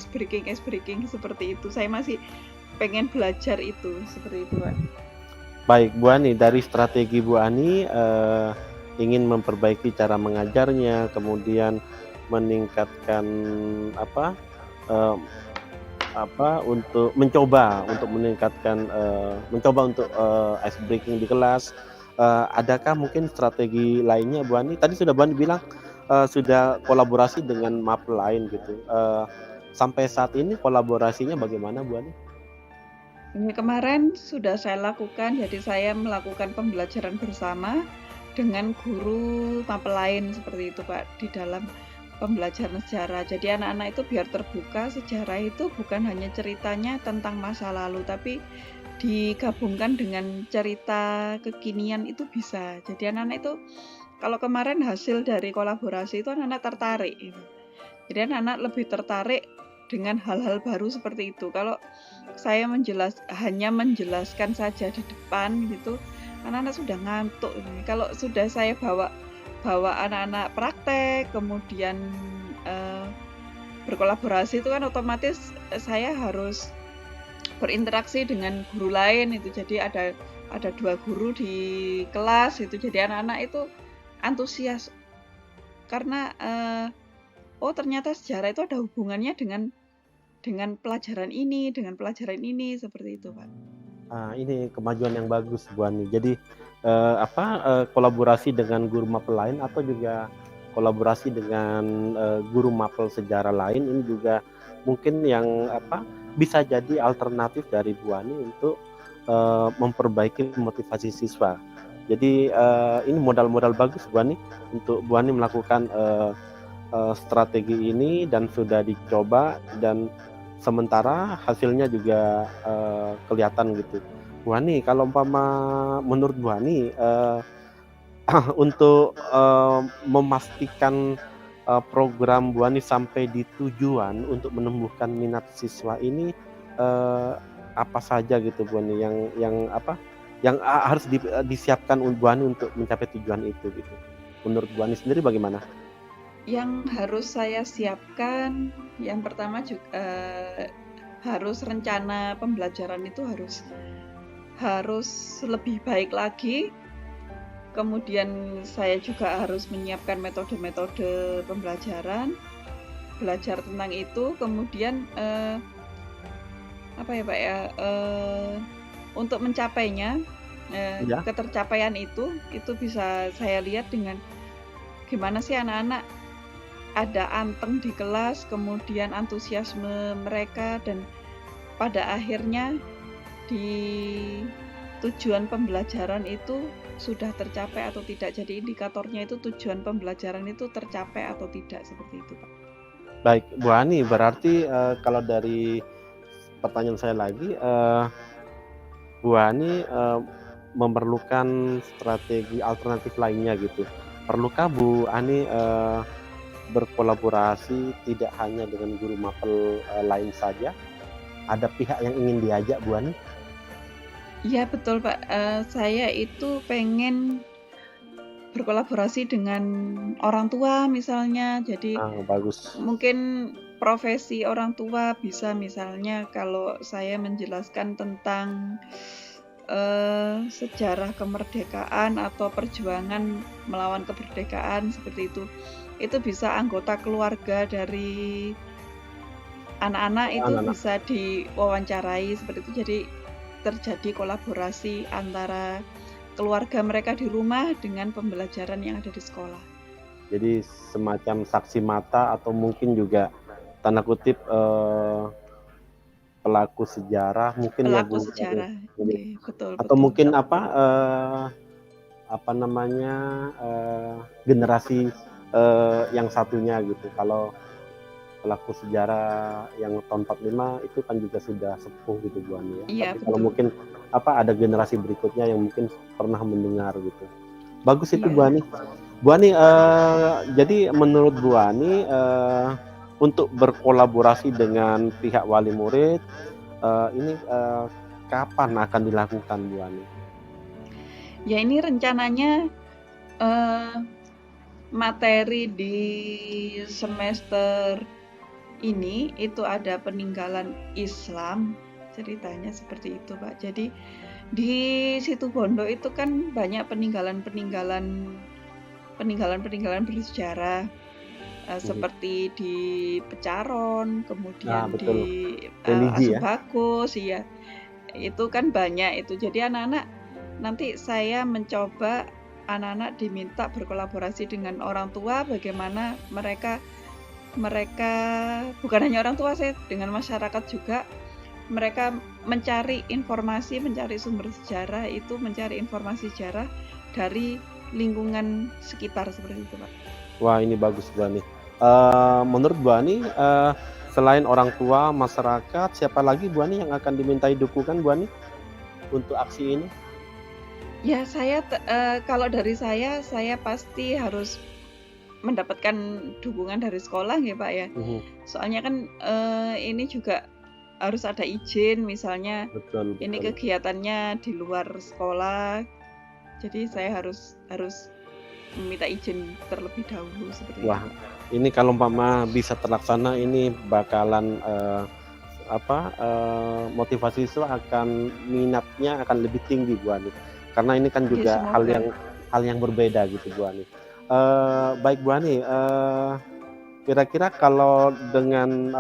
breaking seperti itu. Saya masih pengen belajar itu, seperti itu, Pak. Baik, Bu Ani, dari strategi Bu Ani ingin memperbaiki cara mengajarnya, kemudian meningkatkan untuk mencoba untuk meningkatkan mencoba untuk ice breaking di kelas. Adakah mungkin strategi lainnya, Bu Ani? Tadi sudah Bu Ani bilang sudah kolaborasi dengan mapel lain gitu. Sampai saat ini kolaborasinya bagaimana, Bu Ani? Ini kemarin sudah saya lakukan, jadi saya melakukan pembelajaran bersama dengan guru mapel lain seperti itu, Pak, di dalam pembelajaran sejarah. Jadi anak-anak itu biar terbuka, sejarah itu bukan hanya ceritanya tentang masa lalu, tapi digabungkan dengan cerita kekinian itu bisa. Jadi anak-anak itu, kalau kemarin hasil dari kolaborasi itu anak-anak tertarik gitu. Jadi anak-anak lebih tertarik dengan hal-hal baru seperti itu. Kalau saya hanya menjelaskan saja di depan gitu, anak-anak sudah ngantuk. Kalau sudah saya bawa anak-anak praktek, kemudian berkolaborasi, itu kan otomatis saya harus berinteraksi dengan guru lain itu. Jadi ada 2 guru di kelas itu. Jadi anak-anak itu antusias karena oh ternyata sejarah itu ada hubungannya dengan pelajaran ini, seperti itu, Pak. Ini kemajuan yang bagus, Bu Ani. Jadi kolaborasi dengan guru mapel lain atau juga kolaborasi dengan guru mapel sejarah lain, ini juga mungkin yang bisa jadi alternatif dari Bu Ani untuk memperbaiki motivasi siswa. Jadi ini modal-modal bagus, Bu Ani, untuk Bu Ani melakukan strategi ini dan sudah dicoba dan sementara hasilnya juga kelihatan gitu. Bu Ani, kalau menurut Bu Ani untuk memastikan program Bu Ani sampai di tujuan untuk menumbuhkan minat siswa ini apa saja gitu, Bu Ani, yang harus disiapkan Bu Ani untuk mencapai tujuan itu gitu. Menurut Bu Ani sendiri bagaimana? Yang harus saya siapkan, yang pertama juga harus rencana pembelajaran itu harus lebih baik lagi. Kemudian saya juga harus menyiapkan metode-metode pembelajaran, belajar tentang itu. Kemudian untuk mencapainya, ketercapaian itu bisa saya lihat dengan gimana sih anak-anak ada anteng di kelas, kemudian antusiasme mereka, dan pada akhirnya di tujuan pembelajaran itu sudah tercapai atau tidak. Jadi indikatornya itu tujuan pembelajaran itu tercapai atau tidak, seperti itu, Pak. Baik, Bu Ani, berarti kalau dari pertanyaan saya lagi, Bu Ani memerlukan strategi alternatif lainnya gitu. Perlukah Bu Ani berkolaborasi tidak hanya dengan guru mapel lain saja? Ada pihak yang ingin diajak, Bu Ani? Iya, betul, Pak. Saya itu pengen berkolaborasi dengan orang tua misalnya. Jadi bagus. mungkin profesi orang tua bisa, misalnya kalau saya menjelaskan tentang sejarah kemerdekaan atau perjuangan melawan kemerdekaan seperti itu bisa anggota keluarga dari anak-anak itu bisa diwawancarai seperti itu. Jadi terjadi kolaborasi antara keluarga mereka di rumah dengan pembelajaran yang ada di sekolah. Jadi semacam saksi mata atau mungkin juga tanda kutip pelaku sejarah mungkin pelaku sejarah, betul. Atau mungkin generasi yang satunya gitu. Kalau pelaku sejarah yang tahun 45 itu kan juga sudah sepuh gitu, Bu Ani ya. Iya, tapi kalau mungkin ada generasi berikutnya yang mungkin pernah mendengar gitu. Bagus itu, Bu Ani. Bu Ani, jadi menurut Bu Ani untuk berkolaborasi dengan pihak wali murid ini kapan akan dilakukan Bu Ani? Ya ini rencananya materi di semester ini itu ada peninggalan Islam, ceritanya seperti itu Pak. Jadi di Situbondo itu kan banyak peninggalan bersejarah seperti di Pecaron, kemudian betul. di Religi ya. Asubagus, ya itu kan banyak itu. Jadi anak-anak nanti saya mencoba anak-anak diminta berkolaborasi dengan orang tua, bagaimana mereka bukan hanya orang tua, saya dengan masyarakat juga, mereka mencari informasi, mencari sumber sejarah itu, mencari informasi sejarah dari lingkungan sekitar seperti itu Pak. Wah ini bagus Bu Ani. Menurut Bu Ani, selain orang tua, masyarakat, siapa lagi Bu Ani yang akan dimintai dukungan Bu Ani untuk aksi ini? Ya saya kalau dari saya pasti harus mendapatkan dukungan dari sekolah ya Pak ya. Soalnya kan ini juga harus ada izin, misalnya Betul. ini kegiatannya di luar sekolah, jadi saya harus meminta izin terlebih dahulu seperti Wah, itu. ini kalau umpama bisa terlaksana, ini bakalan motivasi siswa akan minatnya akan lebih tinggi Bu Ani, karena ini kan juga Ya, hal yang berbeda gitu Bu Ani. Baik Bu Ani, kira-kira kalau dengan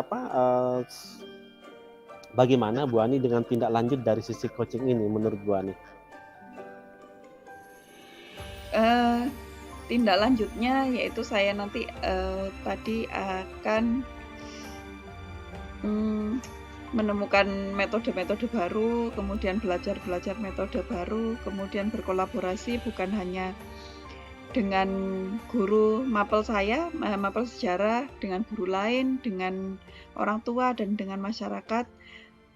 bagaimana Bu Ani dengan tindak lanjut dari sisi coaching ini menurut Bu Ani? Tindak lanjutnya yaitu saya nanti tadi akan menemukan metode-metode baru, kemudian belajar metode baru, kemudian berkolaborasi bukan hanya dengan guru mapel saya, mapel sejarah, dengan guru lain, dengan orang tua dan dengan masyarakat,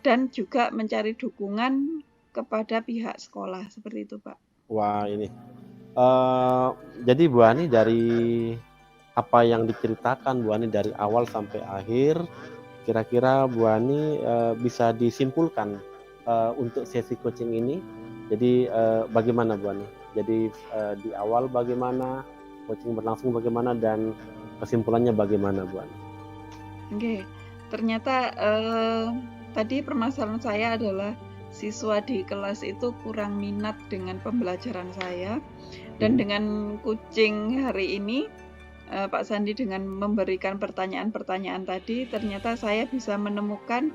dan juga mencari dukungan kepada pihak sekolah seperti itu Pak. Wah ini, jadi Bu Ani dari apa yang diceritakan Bu Ani dari awal sampai akhir, kira-kira Bu Ani bisa disimpulkan untuk sesi coaching ini. Jadi bagaimana Bu Ani? Jadi di awal bagaimana, coaching berlangsung bagaimana, dan kesimpulannya bagaimana Bu Ani? Oke, ternyata tadi permasalahan saya adalah siswa di kelas itu kurang minat dengan pembelajaran saya, dan dengan coaching hari ini Pak Sandi dengan memberikan pertanyaan-pertanyaan tadi, ternyata saya bisa menemukan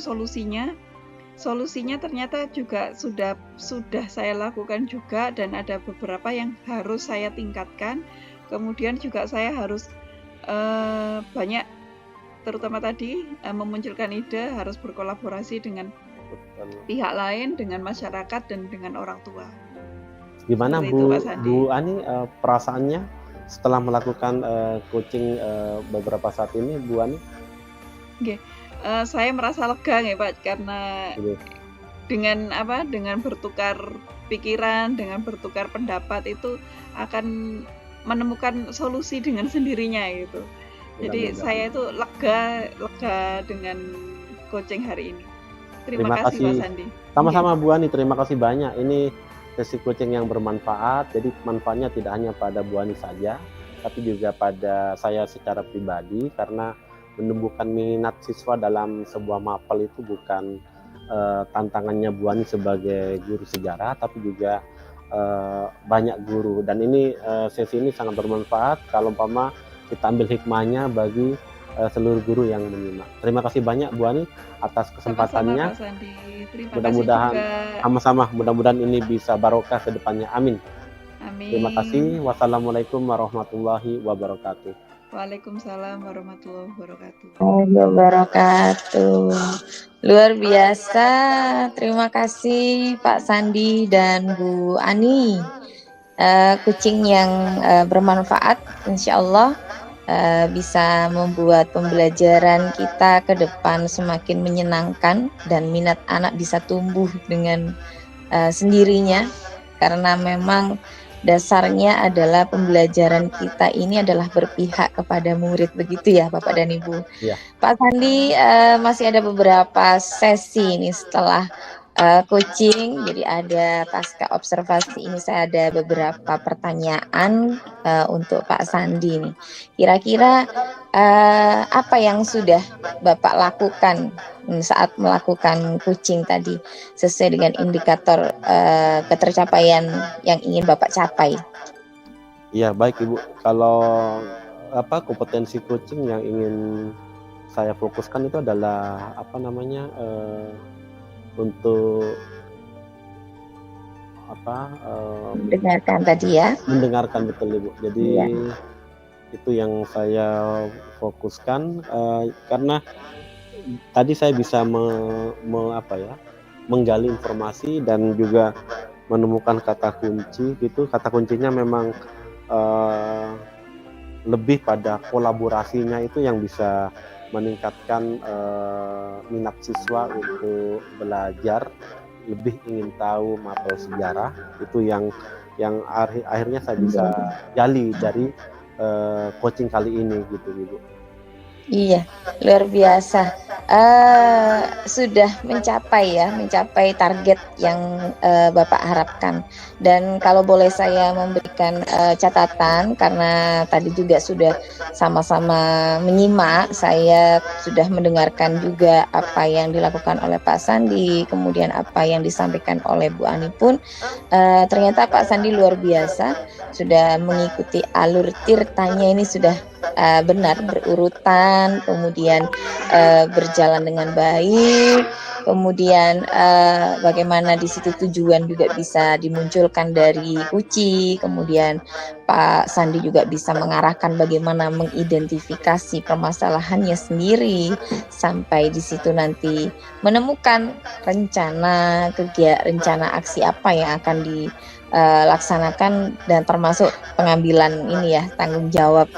solusinya. Solusinya ternyata juga sudah saya lakukan juga, dan ada beberapa yang harus saya tingkatkan. Kemudian juga saya harus banyak, terutama tadi memunculkan ide, harus berkolaborasi dengan pihak lain, dengan masyarakat dan dengan orang tua. Gimana Seperti itu, Pak Bu Sandi. Ani perasaannya setelah melakukan coaching beberapa saat ini Bu Ani? Saya merasa lega ya Pak, karena dengan bertukar pikiran, dengan bertukar pendapat itu akan menemukan solusi dengan sendirinya gitu. Jadi saya itu lega dengan coaching hari ini. Terima kasih Pak Sandi. Sama-sama Bu Ani, terima kasih banyak. Ini sesi coaching yang bermanfaat. Jadi manfaatnya tidak hanya pada Bu Ani saja, tapi juga pada saya secara pribadi, karena menumbuhkan minat siswa dalam sebuah mapel itu bukan tantangannya Bu Ani sebagai guru sejarah, tapi juga banyak guru. Dan ini sesi ini sangat bermanfaat kalau umpama kita ambil hikmahnya bagi seluruh guru yang menyimak. Terima kasih banyak Bu Ani atas kesempatannya. Sama-sama Pak Sandi. Terima Mudah-mudahan kasih juga. sama-sama, mudah-mudahan ini bisa barokah ke depannya. Amin. Amin. Terima kasih. Wassalamualaikum warahmatullahi wabarakatuh. Waalaikumsalam warahmatullahi wabarakatuh. Wabarakatuh. Luar biasa. Terima kasih Pak Sandi dan Bu Ani. Coaching yang bermanfaat, insya Allah bisa membuat pembelajaran kita ke depan semakin menyenangkan, dan minat anak bisa tumbuh dengan sendirinya, karena memang dasarnya adalah pembelajaran kita ini adalah berpihak kepada murid, begitu ya Bapak dan Ibu. Iya. Pak Sandi, masih ada beberapa sesi ini setelah coaching, jadi ada pasca observasi ini saya ada beberapa pertanyaan untuk Pak Sandi nih. Kira-kira apa yang sudah Bapak lakukan saat melakukan coaching tadi sesuai dengan indikator ketercapaian yang ingin Bapak capai? Iya, baik Ibu. Kalau kompetensi coaching yang ingin saya fokuskan itu adalah untuk Mendengarkan tadi ya. mendengarkan, betul Ibu. Jadi Iya. itu yang saya fokuskan, karena tadi saya bisa menggali informasi dan juga menemukan kata kunci gitu. Kata kuncinya memang lebih pada kolaborasinya itu yang bisa meningkatkan minat siswa untuk belajar, lebih ingin tahu mapel sejarah. Itu yang akhirnya saya bisa gali dari coaching kali ini gitu Ibu. Iya, luar biasa. Sudah mencapai target yang Bapak harapkan. Dan kalau boleh saya memberikan catatan, karena tadi juga sudah sama-sama menyimak, saya sudah mendengarkan juga apa yang dilakukan oleh Pak Sandi, kemudian apa yang disampaikan oleh Bu Ani pun, ternyata Pak Sandi luar biasa, sudah mengikuti alur tirtanya ini sudah benar berurutan, kemudian berjalan dengan baik, kemudian bagaimana di situ tujuan juga bisa dimunculkan dari Kuci, kemudian Pak Sandi juga bisa mengarahkan bagaimana mengidentifikasi permasalahannya sendiri, sampai di situ nanti menemukan rencana aksi apa yang akan dilaksanakan, dan termasuk pengambilan ini ya, tanggung jawab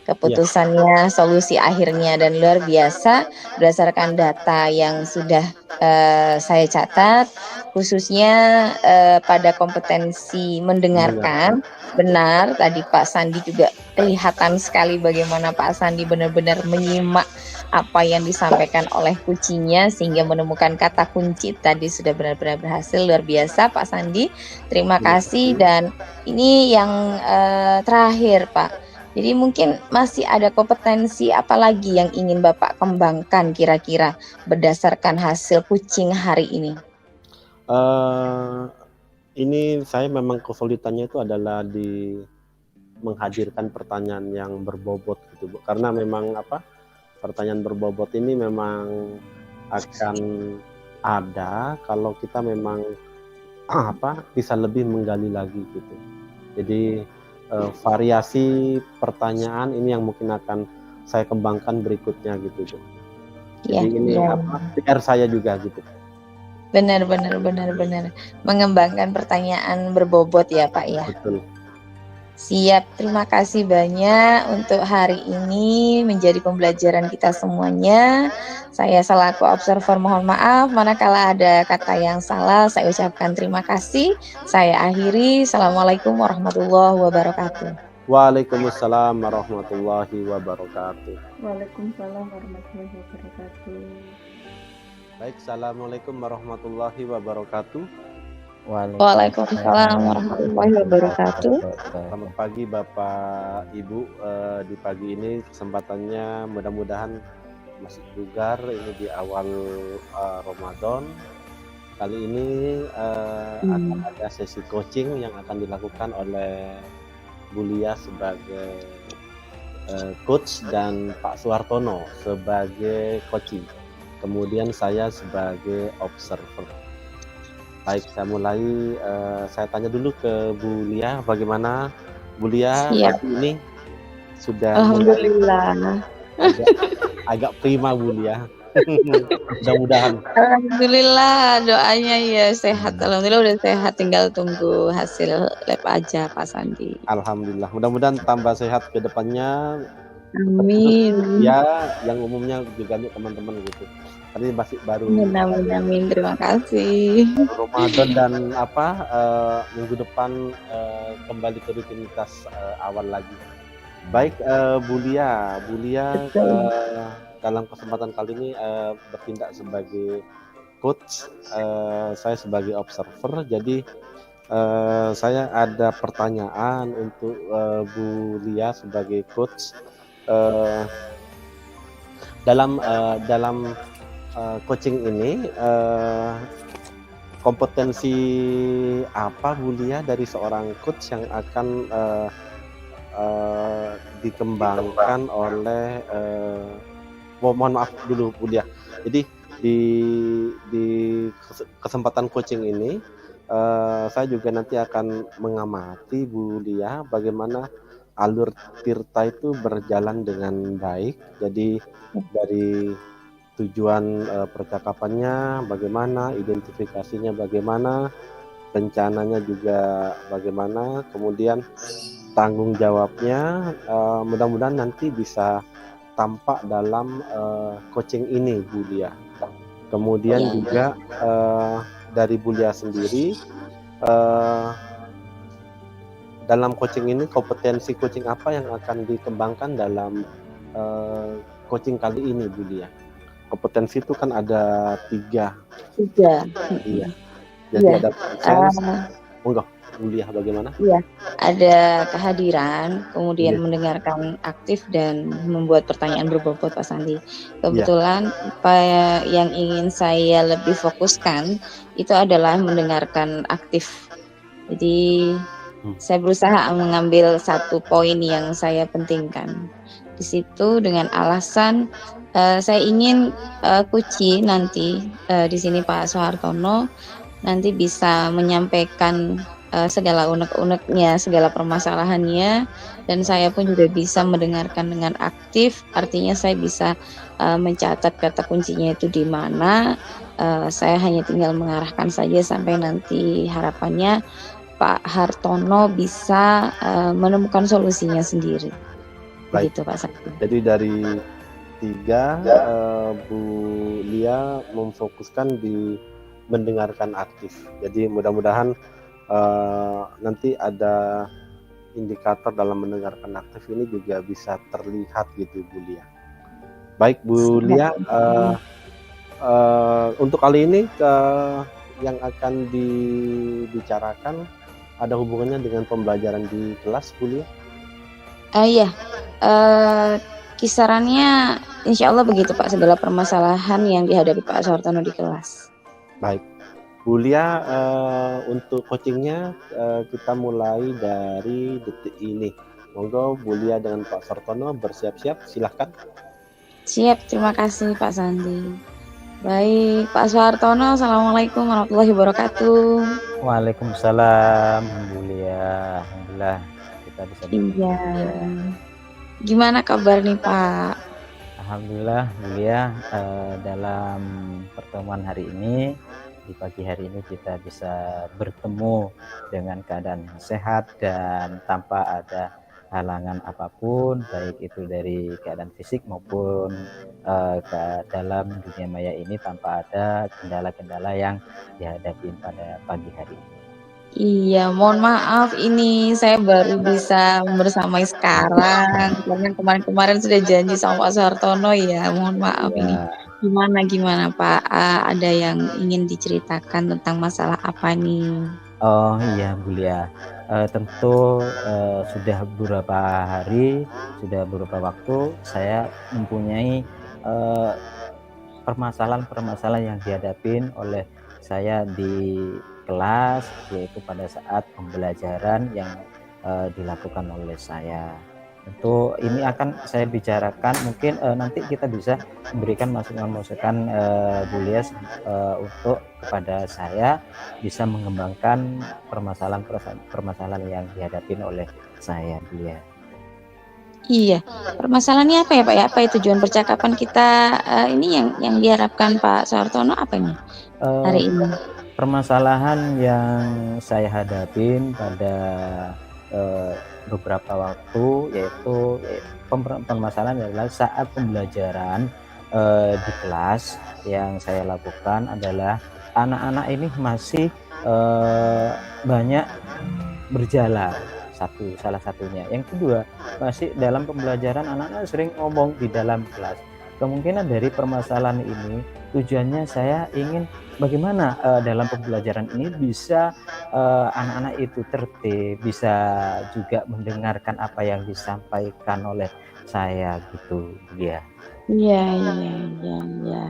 keputusannya, solusi akhirnya. Dan luar biasa berdasarkan data yang sudah saya catat, khususnya pada kompetensi mendengarkan. Benar, tadi Pak Sandi juga kelihatan sekali bagaimana Pak Sandi benar-benar menyimak apa yang disampaikan oleh kucinya sehingga menemukan kata kunci tadi sudah benar-benar berhasil. Luar biasa Pak Sandi, terima kasih. Dan ini yang terakhir Pak, jadi mungkin masih ada kompetensi apa lagi yang ingin Bapak kembangkan kira-kira berdasarkan hasil coaching hari ini? Ini saya memang kesulitannya itu adalah di menghadirkan pertanyaan yang berbobot gitu Bu. Karena memang pertanyaan berbobot ini memang akan ada kalau kita memang bisa lebih menggali lagi gitu. Jadi variasi pertanyaan ini yang mungkin akan saya kembangkan berikutnya gitu Bu. Jadi ini PR saya juga gitu. Benar. Mengembangkan pertanyaan berbobot ya Pak ya. Betul. Siap, terima kasih banyak untuk hari ini menjadi pembelajaran kita semuanya. Saya selaku observer mohon maaf manakala ada kata yang salah, saya ucapkan terima kasih. Saya akhiri. Assalamualaikum warahmatullahi wabarakatuh. Waalaikumsalam warahmatullahi wabarakatuh. Waalaikumsalam warahmatullahi wabarakatuh. Baik, assalamualaikum warahmatullahi wabarakatuh. Waalaikumsalam warahmatullahi wabarakatuh. Selamat pagi Bapak Ibu. Di pagi ini kesempatannya mudah-mudahan masih bugar ini di awal Ramadan. Kali ini akan ada sesi coaching yang akan dilakukan oleh Bu Lia sebagai coach dan Pak Suhartono sebagai coaching. Kemudian saya sebagai observer. Baik, saya mulai. Saya tanya dulu ke Bu Lia, bagaimana Bu Lia pagi ini sudah? Alhamdulillah. Agak prima Bu Lia. Mudah-mudahan. Alhamdulillah, doanya ya sehat. Alhamdulillah udah sehat, tinggal tunggu hasil lab aja Pak Sandi. Alhamdulillah, mudah-mudahan tambah sehat ke depannya. Terus Amin. ya yang umumnya juga untuk teman-teman gitu. Tadi masih baru Amin. Terima kasih. Ramadan dan minggu depan kembali ke rutinitas awal lagi. Baik, Bu Lia, Betul. dalam kesempatan kali ini bertindak sebagai coach, saya sebagai observer. Jadi saya ada pertanyaan untuk Bu Lia sebagai coach. Dalam coaching ini kompetensi apa Bu Lia dari seorang coach yang akan dikembangkan oleh mohon maaf dulu Bu Lia. Jadi di kesempatan coaching ini saya juga nanti akan mengamati Bu Lia bagaimana alur Tirta itu berjalan dengan baik. Jadi dari tujuan percakapannya bagaimana, identifikasinya bagaimana, rencananya juga bagaimana, kemudian tanggung jawabnya mudah-mudahan nanti bisa tampak dalam coaching ini Bu Lia. Kemudian juga dari Bu Lia sendiri dalam coaching ini kompetensi coaching apa yang akan dikembangkan dalam coaching kali ini Bu Lia? Kompetensi itu kan ada 3. Iya. Jadi ada presence. Monggo Bu Lia bagaimana? Iya, ada kehadiran, kemudian mendengarkan aktif dan membuat pertanyaan berbobot Pak Sandi. Kebetulan apa yang ingin saya lebih fokuskan itu adalah mendengarkan aktif. Jadi saya berusaha mengambil satu poin yang saya pentingkan. Di situ dengan alasan saya ingin Kuci nanti di sini Pak Soehartono nanti bisa menyampaikan segala unek-uneknya, segala permasalahannya, dan saya pun juga bisa mendengarkan dengan aktif. Artinya saya bisa mencatat kata kuncinya itu di mana. Saya hanya tinggal mengarahkan saja sampai nanti harapannya Pak Hartono bisa menemukan solusinya sendiri. Baik. Begitu Pak Sandi. Jadi dari 3 Bu Lia memfokuskan di mendengarkan aktif. Jadi mudah-mudahan nanti ada indikator dalam mendengarkan aktif ini juga bisa terlihat gitu Bu Lia. Baik Bu Lia, untuk kali ini yang akan dibicarakan ada hubungannya dengan pembelajaran di kelas Bu Lia? Iya, kisarannya insya Allah begitu Pak, segala permasalahan yang dihadapi Pak Soehartono di kelas. Baik, Bu Lia, untuk coachingnya kita mulai dari detik ini. Monggo Bu Lia dengan Pak Soehartono bersiap-siap, silahkan. Siap, terima kasih Pak Sandi. Baik, Pak Soehartono, Assalamualaikum warahmatullahi wabarakatuh. Waalaikumsalam, Bu Lia. Alhamdulillah kita bisa. Iya. Gimana kabar nih Pak? Alhamdulillah Bu Lia, dalam pertemuan hari ini, di pagi hari ini kita bisa bertemu dengan keadaan sehat dan tanpa ada halangan apapun, baik itu dari keadaan fisik maupun ke dalam dunia maya ini, tanpa ada kendala-kendala yang dihadapi pada pagi hari ini. Iya, mohon maaf ini saya baru bisa bersamai sekarang karena kemarin-kemarin sudah janji sama Pak Soehartono ya. Mohon maaf ini. Gimana Pak? Ada yang ingin diceritakan tentang masalah apa nih? Oh iya Bu Lia, tentu sudah beberapa hari, sudah beberapa waktu saya mempunyai permasalahan-permasalahan yang dihadapin oleh saya di kelas, yaitu pada saat pembelajaran yang dilakukan oleh saya. Tentu ini akan saya bicarakan, mungkin nanti kita bisa memberikan masukan-masukan Bu Lia untuk kepada saya bisa mengembangkan permasalahan yang dihadapi oleh saya, Bu Lia. Iya, permasalahannya apa ya Pak ya? Apa ya tujuan percakapan kita ini yang diharapkan Pak Soehartono apa nih hari ini? Permasalahan yang saya hadapin pada beberapa waktu, yaitu permasalahan adalah saat pembelajaran di kelas. Yang saya lakukan adalah anak-anak ini masih banyak berjalan, salah satunya. Yang kedua, masih dalam pembelajaran anak-anak sering ngomong di dalam kelas. Kemungkinan dari permasalahan ini tujuannya saya ingin bagaimana dalam pembelajaran ini bisa anak-anak itu tertib, bisa juga mendengarkan apa yang disampaikan oleh saya gitu, ya. Iya, iya, iya, iya.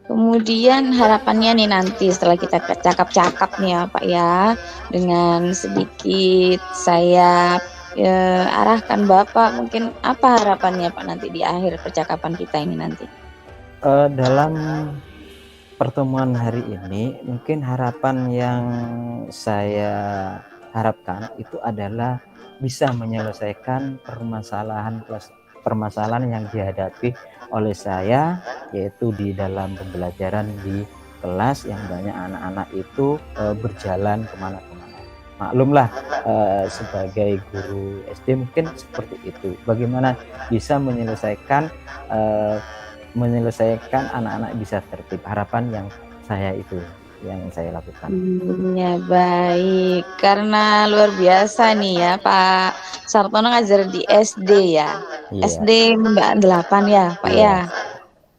Kemudian harapannya nih nanti setelah kita cakap-cakap nih ya Pak ya, dengan sedikit saya arahkan Bapak, mungkin apa harapannya Pak nanti di akhir percakapan kita ini nanti? Dalam pertemuan hari ini, mungkin harapan yang saya harapkan itu adalah bisa menyelesaikan permasalahan yang dihadapi oleh saya, yaitu di dalam pembelajaran di kelas yang banyak anak-anak itu berjalan kemana-kemana. Maklumlah, sebagai guru SD mungkin seperti itu. Bagaimana bisa menyelesaikan anak-anak bisa tertib. Harapan yang saya lakukan. Ya baik, karena luar biasa nih ya Pak Sartono ngajar di SD ya. Iya. SD Mbak 8 ya Pak Iya. ya.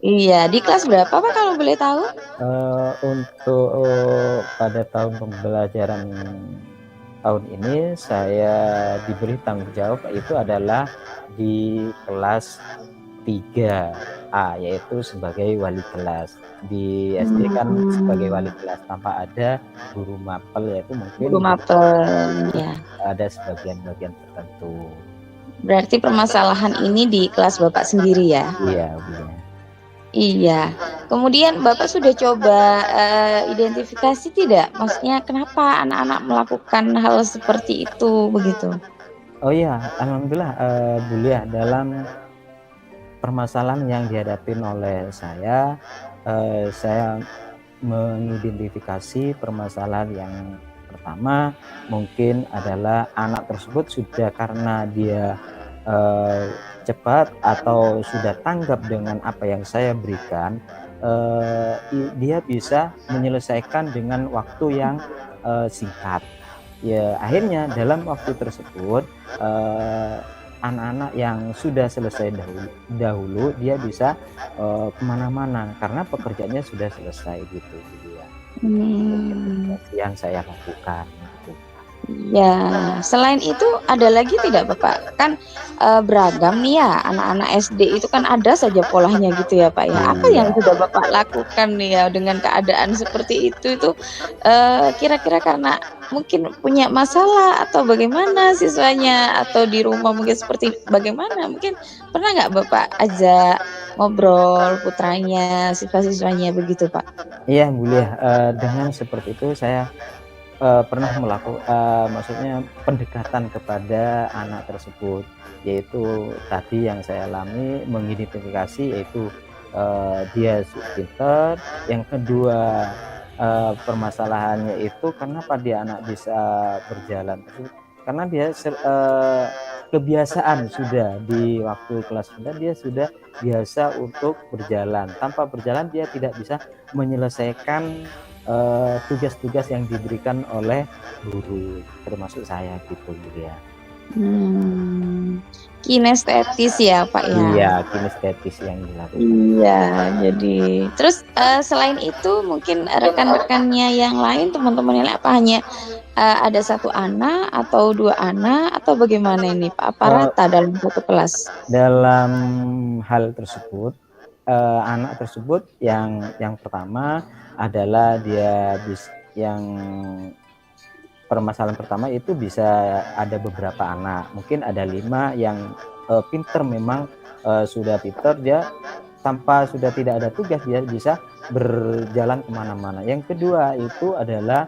Iya, di kelas berapa Pak kalau boleh tahu? Untuk pada tahun pembelajaran tahun ini saya diberi tanggung jawab itu adalah di kelas 3A, yaitu sebagai wali kelas. Di SD kan sebagai wali kelas tanpa ada guru mapel, yaitu mungkin Guru mapel ya. ada sebagian-bagian tertentu. Berarti permasalahan ini di kelas Bapak sendiri ya? Iya, Bu. Iya. Kemudian Bapak sudah coba identifikasi tidak? Maksudnya kenapa anak-anak melakukan hal seperti itu begitu? Oh iya, alhamdulillah, Bu Lia, dalam permasalahan yang dihadapi oleh saya mengidentifikasi permasalahan yang pertama mungkin adalah anak tersebut sudah, karena dia cepat atau sudah tanggap dengan apa yang saya berikan, dia bisa menyelesaikan dengan waktu yang singkat. Ya, akhirnya dalam waktu tersebut anak-anak yang sudah selesai dahulu dia bisa kemana-mana karena pekerjaannya sudah selesai gitu ya. Yang saya lakukan. Ya, selain itu ada lagi tidak Bapak? Kan beragam nih ya, anak-anak SD itu kan ada saja polanya gitu ya Pak ya. Apa yang sudah Bapak lakukan nih ya dengan keadaan seperti itu kira-kira karena mungkin punya masalah atau bagaimana siswanya, atau di rumah mungkin seperti bagaimana? Mungkin pernah nggak Bapak ajak ngobrol putranya, siswa-siswanya begitu Pak? Iya, Bu Lia, dengan seperti itu saya pernah melakukan maksudnya pendekatan kepada anak tersebut, yaitu tadi yang saya alami mengidentifikasi, yaitu dia pintar. Yang kedua, permasalahannya itu kenapa dia anak bisa berjalan, karena dia kebiasaan sudah di waktu kelas 9 dia sudah biasa untuk berjalan. Tanpa berjalan dia tidak bisa menyelesaikan tugas-tugas yang diberikan oleh guru, termasuk saya gitu ya. Kinestetis ya Pak ya? Iya, kinestetis yang dilakukan. Iya, jadi terus selain itu mungkin rekan-rekannya yang lain, teman-teman yang lain, apa hanya ada satu anak atau dua anak atau bagaimana ini Pak? Apa rata dalam satu kelas? Dalam hal tersebut, anak tersebut yang pertama adalah dia yang permasalahan pertama itu bisa ada beberapa anak, mungkin ada 5 yang pinter, memang sudah pinter, dia tanpa sudah tidak ada tugas dia bisa berjalan kemana-mana. Yang kedua itu adalah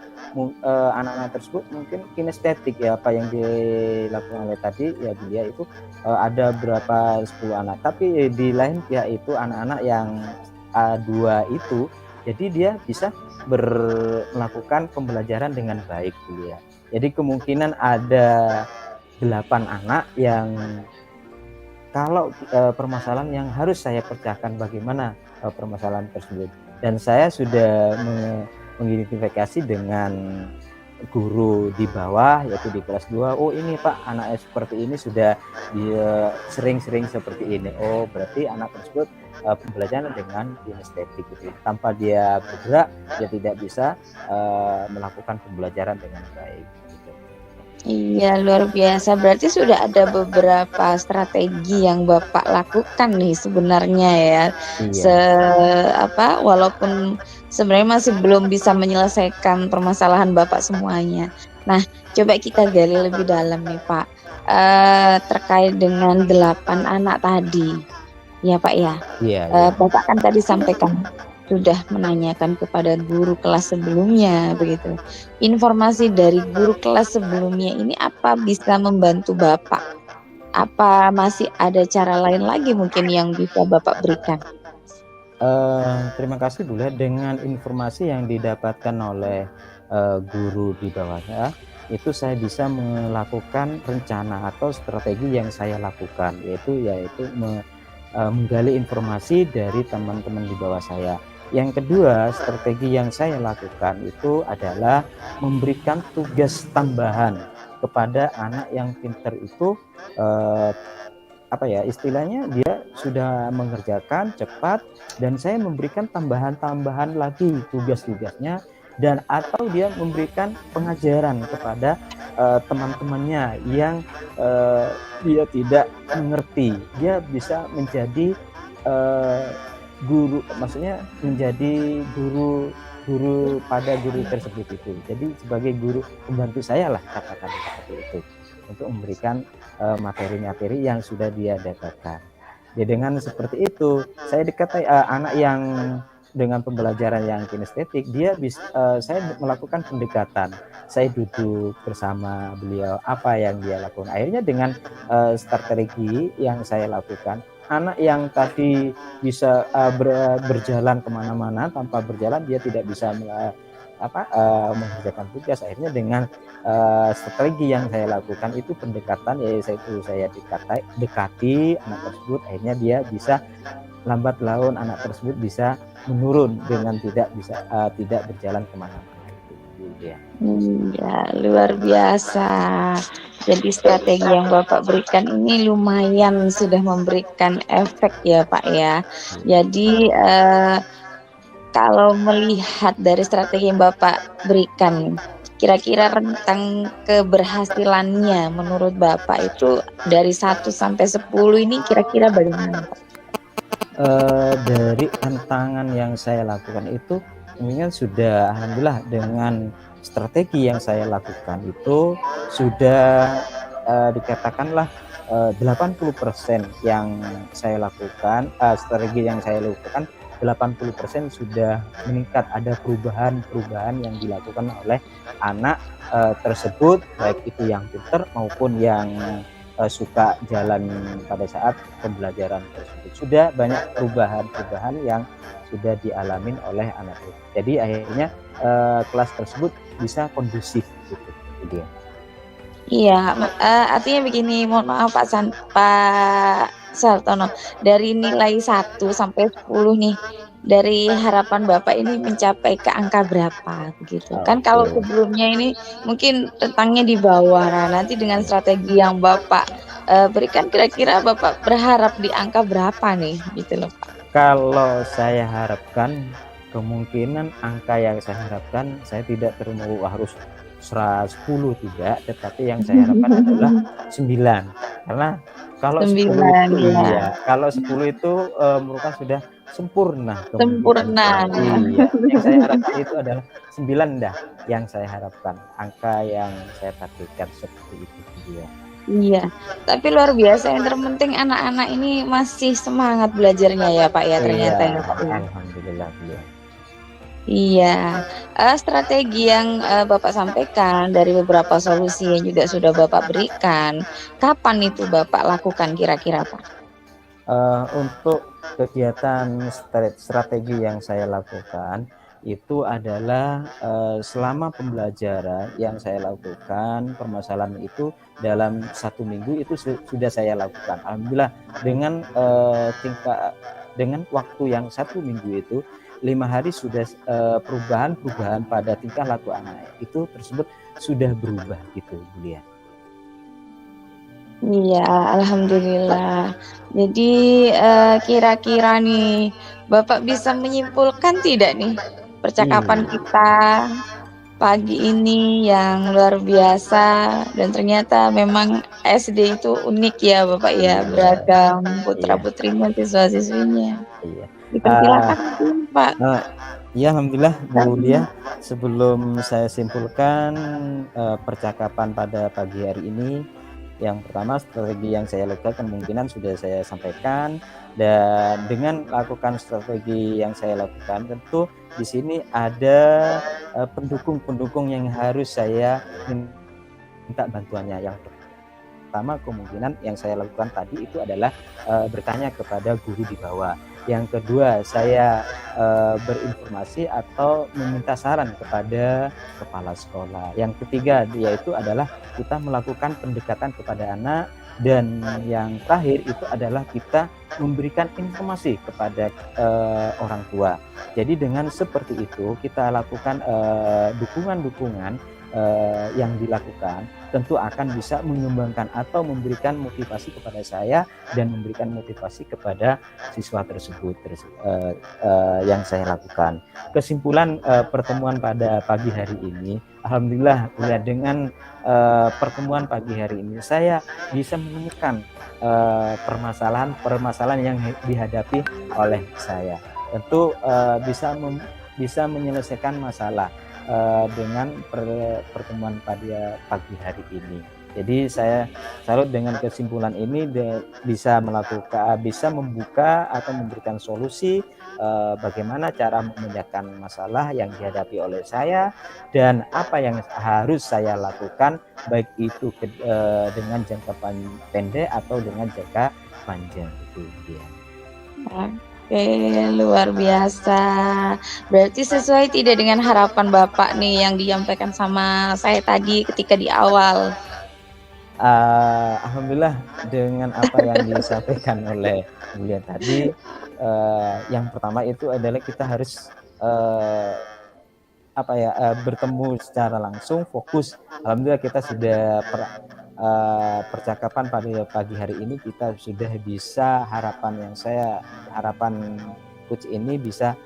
anak-anak tersebut mungkin kinestetik ya, apa yang dilakukan oleh tadi ya dia itu ada berapa 10 anak, tapi di lain pihak itu anak-anak yang A2 itu, jadi dia bisa melakukan pembelajaran dengan baik dulu ya. Jadi kemungkinan ada 8 anak yang kalau permasalahan yang harus saya pecahkan bagaimana permasalahan tersebut, dan saya sudah mengidentifikasi dengan guru di bawah, yaitu di kelas 2. Oh ini Pak, anaknya seperti ini, sudah dia sering-sering seperti ini. Oh berarti anak tersebut pembelajaran dengan kinestetik gitu. Tanpa dia bergerak, dia tidak bisa melakukan pembelajaran dengan baik gitu. Iya, luar biasa. Berarti sudah ada beberapa strategi yang Bapak lakukan nih sebenarnya ya. Iya. Walaupun sebenarnya masih belum bisa menyelesaikan permasalahan Bapak semuanya. Nah, coba kita gali lebih dalam nih Pak. Terkait dengan 8 anak tadi. Ya Pak ya. Iya. Bapak kan tadi sampaikan sudah menanyakan kepada guru kelas sebelumnya begitu. Informasi dari guru kelas sebelumnya ini apa bisa membantu Bapak? Apa masih ada cara lain lagi mungkin yang bisa Bapak berikan? Terima kasih Bunda, dengan informasi yang didapatkan oleh guru di bawahnya, itu saya bisa melakukan rencana atau strategi yang saya lakukan, yaitu menggali informasi dari teman-teman di bawah saya. Yang kedua, strategi yang saya lakukan itu adalah memberikan tugas tambahan kepada anak yang pintar itu, istilahnya dia sudah mengerjakan cepat, dan saya memberikan tambahan-tambahan lagi tugas-tugasnya, dan atau dia memberikan pengajaran kepada teman-temannya yang dia tidak mengerti. Dia bisa menjadi guru, maksudnya menjadi guru pada guru tersebut itu. Jadi sebagai guru pembantu saya lah, katakan seperti itu, untuk memberikan materi-materi yang sudah dia dapatkan. Ya dengan seperti itu saya dekat anak yang dengan pembelajaran yang kinestetik, saya melakukan pendekatan. Saya duduk bersama beliau, apa yang dia lakukan. Akhirnya dengan strategi yang saya lakukan, anak yang tadi bisa berjalan kemana-mana, tanpa berjalan dia tidak bisa mengerjakan tugas. Akhirnya dengan strategi yang saya lakukan itu pendekatan, yaitu saya dekati anak tersebut. Akhirnya dia bisa lambat laun, anak tersebut bisa menurun dengan tidak berjalan kemana-mana. Ya, luar biasa. Jadi strategi yang Bapak berikan ini lumayan sudah memberikan efek ya Pak ya. Jadi kalau melihat dari strategi yang Bapak berikan, kira-kira rentang keberhasilannya menurut Bapak itu dari 1 sampai 10 ini kira-kira bagaimana Pak? Dari tantangan yang saya lakukan itu mungkin sudah, alhamdulillah, dengan strategi yang saya lakukan itu sudah dikatakanlah 80% yang saya lakukan, strategi yang saya lakukan 80% sudah meningkat. Ada perubahan yang dilakukan oleh anak tersebut, baik itu yang pintar maupun yang suka jalan pada saat pembelajaran tersebut. Sudah banyak perubahan yang sudah dialamin oleh anak itu. Jadi akhirnya kelas tersebut bisa kondusif gitu. Iya, artinya begini, mohon maaf Pak Sartono, dari nilai 1 sampai 10 nih, dari harapan Bapak ini mencapai ke angka berapa begitu? Kan kalau sebelumnya ini mungkin rentangnya di bawah. Nah, nanti dengan strategi yang Bapak berikan, kira-kira Bapak berharap di angka berapa nih gitu loh Pak? Kalau saya harapkan, kemungkinan angka yang saya harapkan, saya tidak terlalu harus 10 tidak, tetapi yang saya harapkan adalah 9. Karena kalau 10 itu kalau 10 itu merupakan sudah sempurna. Sempurna. Iya, yang saya harapkan itu adalah 9 dah, yang saya harapkan, angka yang saya targetkan seperti itu dia. Iya, tapi luar biasa. Yang terpenting anak-anak ini masih semangat belajarnya ya Pak ya, ternyata ya Pak. Alhamdulillah. Iya, strategi yang Bapak sampaikan dari beberapa solusi yang juga sudah Bapak berikan, kapan itu Bapak lakukan kira-kira Pak? Untuk kegiatan strategi yang saya lakukan itu adalah selama pembelajaran yang saya lakukan, permasalahan itu dalam 1 minggu itu sudah saya lakukan. Alhamdulillah dengan dengan waktu yang 1 minggu itu 5 hari sudah perubahan pada tingkah laku anak itu tersebut sudah berubah gitu, Bulia. Iya, alhamdulillah. Jadi kira-kira nih, Bapak bisa menyimpulkan tidak nih percakapan kita pagi ini yang luar biasa, dan ternyata memang SD itu unik ya Bapak ya, beragam putra-putrinya, siswa-siswinya. Iya. Dipersilakan Pak. Ya, alhamdulillah Bu Lia. Sebelum saya simpulkan percakapan pada pagi hari ini, yang pertama strategi yang saya lakukan kemungkinan sudah saya sampaikan, dan dengan lakukan strategi yang saya lakukan tentu di sini ada pendukung-pendukung yang harus saya minta bantuannya. Yang pertama kemungkinan yang saya lakukan tadi itu adalah bertanya kepada guru di bawah. Yang kedua, saya berinformasi atau meminta saran kepada kepala sekolah. Yang ketiga, yaitu adalah kita melakukan pendekatan kepada anak. Dan yang terakhir itu adalah kita memberikan informasi kepada orang tua. Jadi dengan seperti itu kita lakukan dukungan-dukungan yang dilakukan tentu akan bisa mengembangkan atau memberikan motivasi kepada saya dan memberikan motivasi kepada siswa tersebut yang saya lakukan. Kesimpulan pertemuan pada pagi hari ini, alhamdulillah dengan pertemuan pagi hari ini saya bisa menemukan permasalahan yang dihadapi oleh saya. Tentu bisa menyelesaikan masalah dengan pertemuan pada pagi hari ini. Jadi saya salut dengan kesimpulan ini bisa membuka atau memberikan solusi bagaimana cara memecahkan masalah yang dihadapi oleh saya dan apa yang harus saya lakukan, baik itu dengan jangka pendek atau dengan jangka panjang itu dia. Oke, luar biasa. Berarti sesuai tidak dengan harapan Bapak nih yang disampaikan sama saya tadi ketika di awal? Alhamdulillah dengan apa yang disampaikan oleh Bulia tadi, yang pertama itu adalah kita harus bertemu secara langsung, fokus. Alhamdulillah kita sudah percakapan pada pagi hari ini kita sudah bisa, harapan coach ini bisa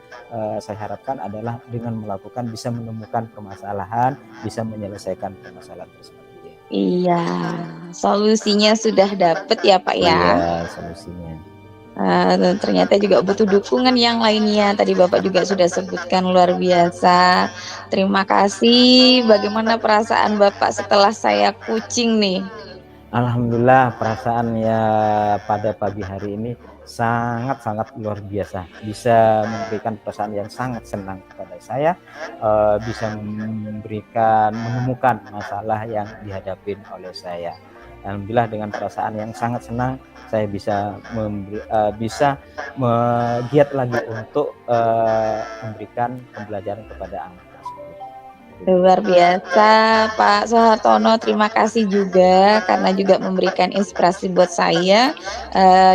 saya harapkan adalah dengan melakukan bisa menemukan permasalahan, bisa menyelesaikan permasalahan tersebut. Iya, solusinya sudah dapat ya Pak ya. Iya, solusinya. Dan ternyata juga butuh dukungan yang lainnya. Tadi Bapak juga sudah sebutkan, luar biasa. Terima kasih. Bagaimana perasaan Bapak setelah saya coaching nih? Alhamdulillah perasaannya pada pagi hari ini sangat-sangat luar biasa. Bisa memberikan perasaan yang sangat senang kepada saya, bisa menemukan masalah yang dihadapi oleh saya. Alhamdulillah dengan perasaan yang sangat senang saya bisa giat lagi untuk memberikan pembelajaran kepada anak tersebut. Luar biasa Pak Soehartono, terima kasih juga karena juga memberikan inspirasi buat saya,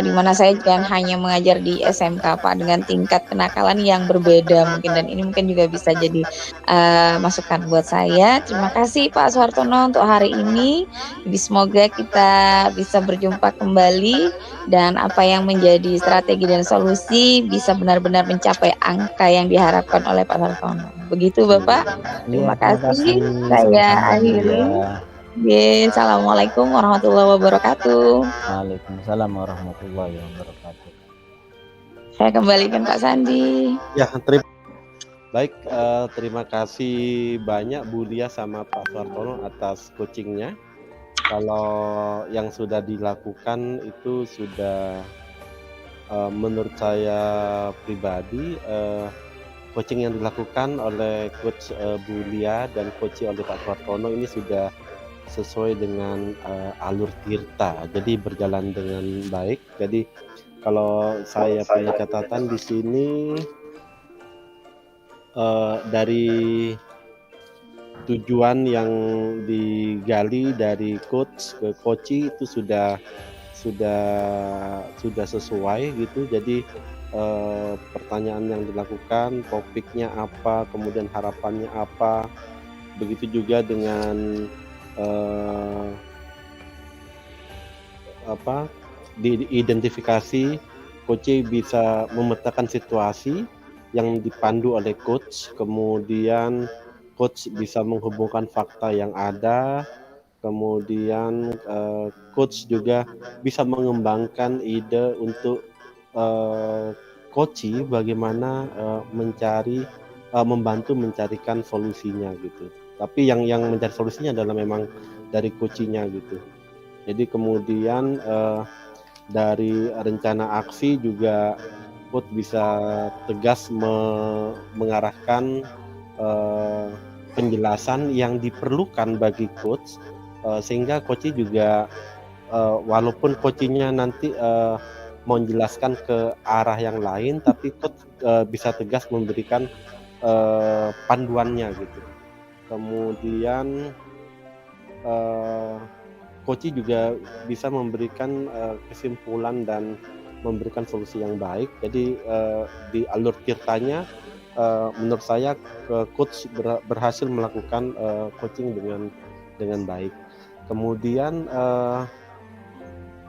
di mana saya juga hanya mengajar di SMK Pak, dengan tingkat kenakalan yang berbeda mungkin, dan ini mungkin juga bisa jadi masukan buat saya. Terima kasih Pak Soehartono untuk hari ini. Jadi semoga kita bisa berjumpa kembali dan apa yang menjadi strategi dan solusi bisa benar-benar mencapai angka yang diharapkan oleh Pak Soehartono. Begitu Bapak. Terima kasih. Saya akhiri. Assalamualaikum warahmatullahi wabarakatuh. Waalaikumsalam warahmatullahi wabarakatuh. Saya kembalikan Pak Sandi. Ya, baik, terima kasih banyak Bu Lia sama Pak Soehartono atas coachingnya. Kalau yang sudah dilakukan itu sudah menurut saya pribadi, coaching yang dilakukan oleh coach Bu Lia dan coach oleh Pak Soehartono ini sudah sesuai dengan alur tirta, jadi berjalan dengan baik. Jadi kalau saya punya catatan di sini, dari tujuan yang digali dari coach ke coachi itu sudah sesuai gitu. Jadi pertanyaan yang dilakukan, topiknya apa, kemudian harapannya apa. Begitu juga dengan diidentifikasi, coach bisa memetakan situasi yang dipandu oleh coach, kemudian coach bisa menghubungkan fakta yang ada, kemudian coach juga bisa mengembangkan ide untuk coachi bagaimana membantu mencarikan solusinya gitu. Tapi yang mencari solusinya adalah memang dari coachinya gitu. Jadi kemudian dari rencana aksi juga coach bisa tegas mengarahkan penjelasan yang diperlukan bagi coach, sehingga coach juga walaupun coachnya nanti mau menjelaskan ke arah yang lain, tapi coach bisa tegas memberikan panduannya gitu. Kemudian coach juga bisa memberikan kesimpulan dan memberikan solusi yang baik. Jadi di alur tirtanya menurut saya coach berhasil melakukan coaching dengan baik. Kemudian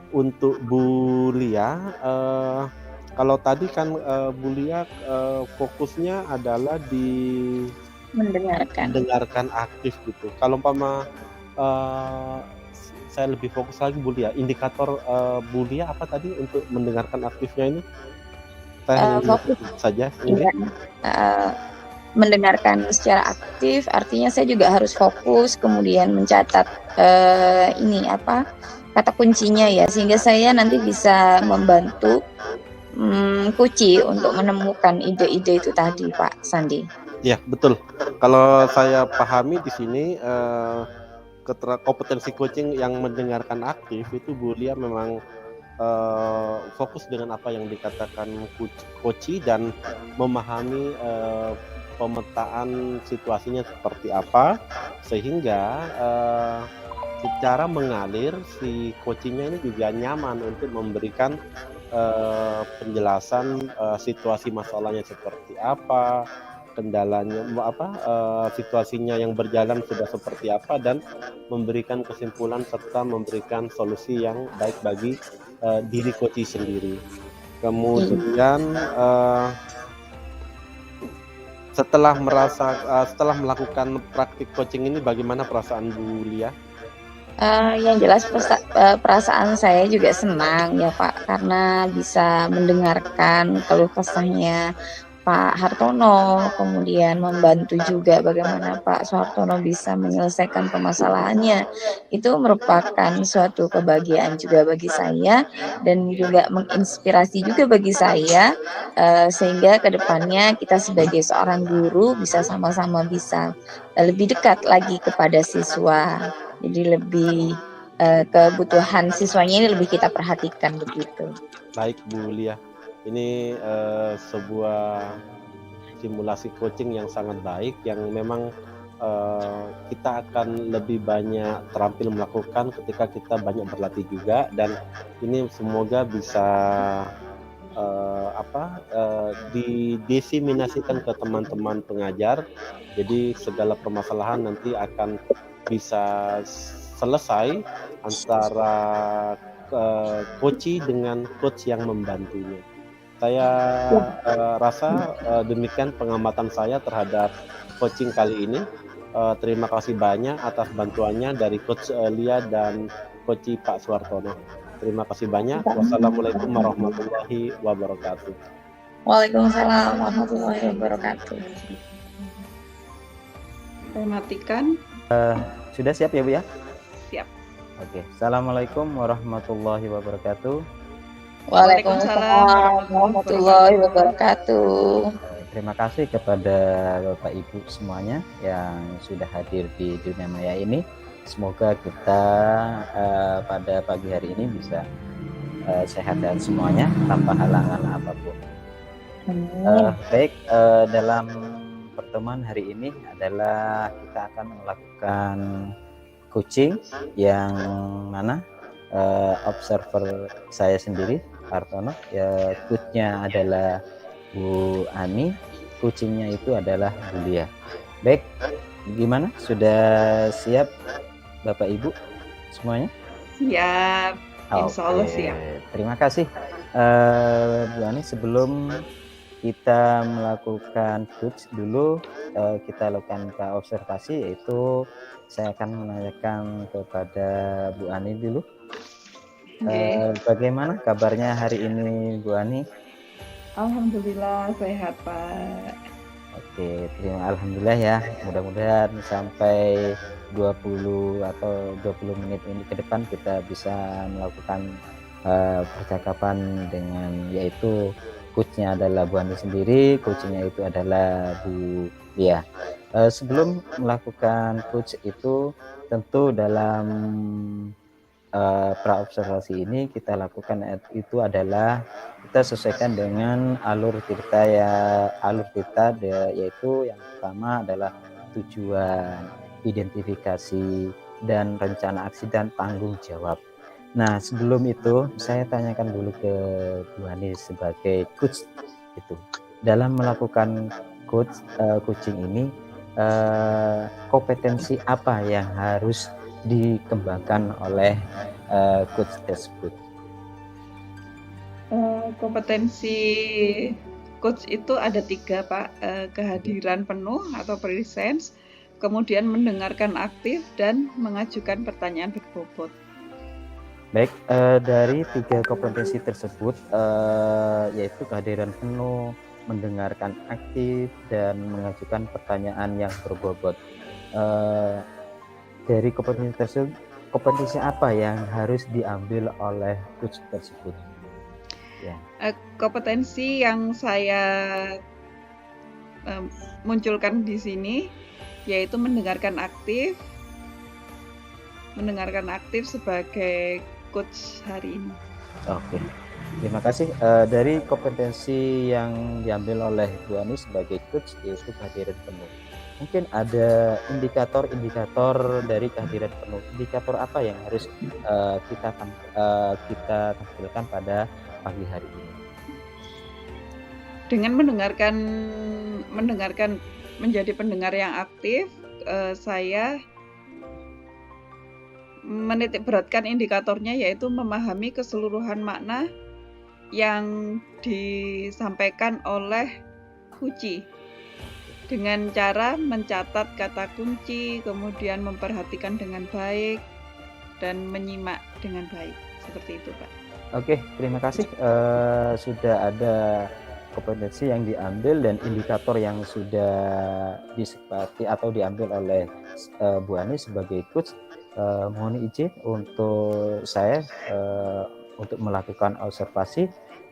untuk Bu Lia, kalau tadi kan Bu Lia fokusnya adalah di mendengarkan aktif gitu. Kalau umpama saya lebih fokus lagi Bu Lia, indikator Bu Lia apa tadi untuk mendengarkan aktifnya ini? Saya fokus saja. Iya, mendengarkan secara aktif, artinya saya juga harus fokus, kemudian mencatat kata kuncinya ya, sehingga saya nanti bisa membantu coachi untuk menemukan ide-ide itu tadi, Pak Sandi. Ya betul. Kalau saya pahami di sini kompetensi coaching yang mendengarkan aktif itu Bu Lia memang fokus dengan apa yang dikatakan coachi dan memahami pemetaan situasinya seperti apa, sehingga secara mengalir si coachingnya ini juga nyaman untuk memberikan penjelasan situasi masalahnya seperti apa, kendalanya situasinya yang berjalan sudah seperti apa, dan memberikan kesimpulan serta memberikan solusi yang baik bagi diri coach sendiri. Kemudian setelah melakukan praktik coaching ini, bagaimana perasaan Bu Lia? Yang jelas perasaan saya juga senang ya Pak, karena bisa mendengarkan keluh kesahnya Pak Hartono, kemudian membantu juga bagaimana Pak Soehartono bisa menyelesaikan permasalahannya. Itu merupakan suatu kebahagiaan juga bagi saya dan juga menginspirasi juga bagi saya, sehingga kedepannya kita sebagai seorang guru bisa sama-sama bisa lebih dekat lagi kepada siswa. Jadi lebih kebutuhan siswanya ini lebih kita perhatikan begitu. Baik Bu Lia. Ini sebuah simulasi coaching yang sangat baik, yang memang kita akan lebih banyak terampil melakukan ketika kita banyak berlatih juga, dan ini semoga bisa didiseminasikan ke teman-teman pengajar. Jadi segala permasalahan nanti akan bisa selesai antara coach dengan coach yang membantunya. Saya rasa demikian pengamatan saya terhadap coaching kali ini. Terima kasih banyak atas bantuannya dari Coach Lia dan Coach Pak Soehartono. Terima kasih banyak. Wassalamualaikum warahmatullahi wabarakatuh. Waalaikumsalam warahmatullahi wabarakatuh. Saya matikan. Sudah siap ya Bu ya? Siap. Oke. Assalamualaikum warahmatullahi wabarakatuh. Waalaikumsalam warahmatullahi wabarakatuh. Terima kasih kepada Bapak Ibu semuanya yang sudah hadir di dunia maya ini. Semoga kita pada pagi hari ini bisa sehat dan semuanya tanpa halangan apapun. Baik, dalam pertemuan hari ini adalah kita akan melakukan coaching yang mana observer saya sendiri, Hartono, ya, coachnya adalah Bu Ani, coachingnya itu adalah Bu Lia. Baik, gimana? Sudah siap Bapak Ibu semuanya? Siap, insya Allah siap. Terima kasih Bu Ani. Sebelum kita melakukan coach dulu, kita lakukan observasi, yaitu saya akan menanyakan kepada Bu Ani dulu. Bagaimana kabarnya hari ini Bu Ani? Alhamdulillah sehat Pak. Oke, alhamdulillah ya. Mudah-mudahan sampai 20 atau 20 menit ini ke depan kita bisa melakukan percakapan dengan, yaitu coachnya adalah Bu Ani sendiri, coachnya itu adalah Bu Lia. Sebelum melakukan coach itu, tentu dalam praobservasi ini kita lakukan itu adalah kita sesuaikan dengan alur kita yaitu yang pertama adalah tujuan, identifikasi, dan rencana aksi dan tanggung jawab. Nah, sebelum itu saya tanyakan dulu ke Bu Ani sebagai coach itu. Dalam melakukan coaching ini, kompetensi apa yang harus dikembangkan oleh coach tersebut? Kompetensi coach itu ada 3 Pak, kehadiran penuh atau presence, kemudian mendengarkan aktif, dan mengajukan pertanyaan berbobot. Baik, dari 3 kompetensi tersebut, yaitu kehadiran penuh, mendengarkan aktif, dan mengajukan pertanyaan yang berbobot. Dari kompetensi tersebut, kompetensi apa yang harus diambil oleh coach tersebut? Ya. Kompetensi yang saya munculkan di sini yaitu mendengarkan aktif sebagai coach hari ini. Oke, terima kasih. Dari kompetensi yang diambil oleh Bu Ani sebagai coach yaitu kehadiran penuh. Mungkin ada indikator dari kehadiran penuh. Indikator apa yang harus kita tampilkan pada pagi hari ini? Dengan mendengarkan menjadi pendengar yang aktif, saya menitik beratkan indikatornya yaitu memahami keseluruhan makna yang disampaikan oleh Kuci dengan cara mencatat kata kunci, kemudian memperhatikan dengan baik dan menyimak dengan baik. Seperti itu Pak. Oke, terima kasih. Sudah ada kompetensi yang diambil dan indikator yang sudah disepakati atau diambil oleh Bu Ani sebagai coach. Mohon izin untuk saya untuk melakukan observasi.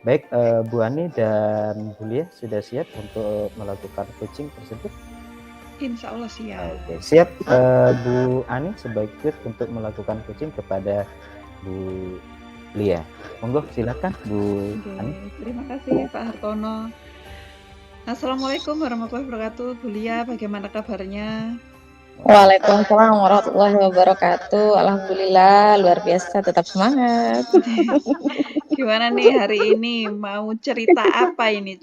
Baik, Bu Ani dan Bu Lia sudah siap untuk melakukan coaching tersebut? Insya Allah siap. Oke, siap. Bu Ani sebagai coach untuk melakukan coaching kepada Bu Lia. Monggo silakan Bu Ani. Terima kasih Pak Hartono. Assalamualaikum warahmatullahi wabarakatuh. Bu Lia, bagaimana kabarnya? Waalaikumsalam warahmatullahi wabarakatuh. Alhamdulillah, luar biasa, tetap semangat. Gimana nih hari ini? Mau cerita apa ini?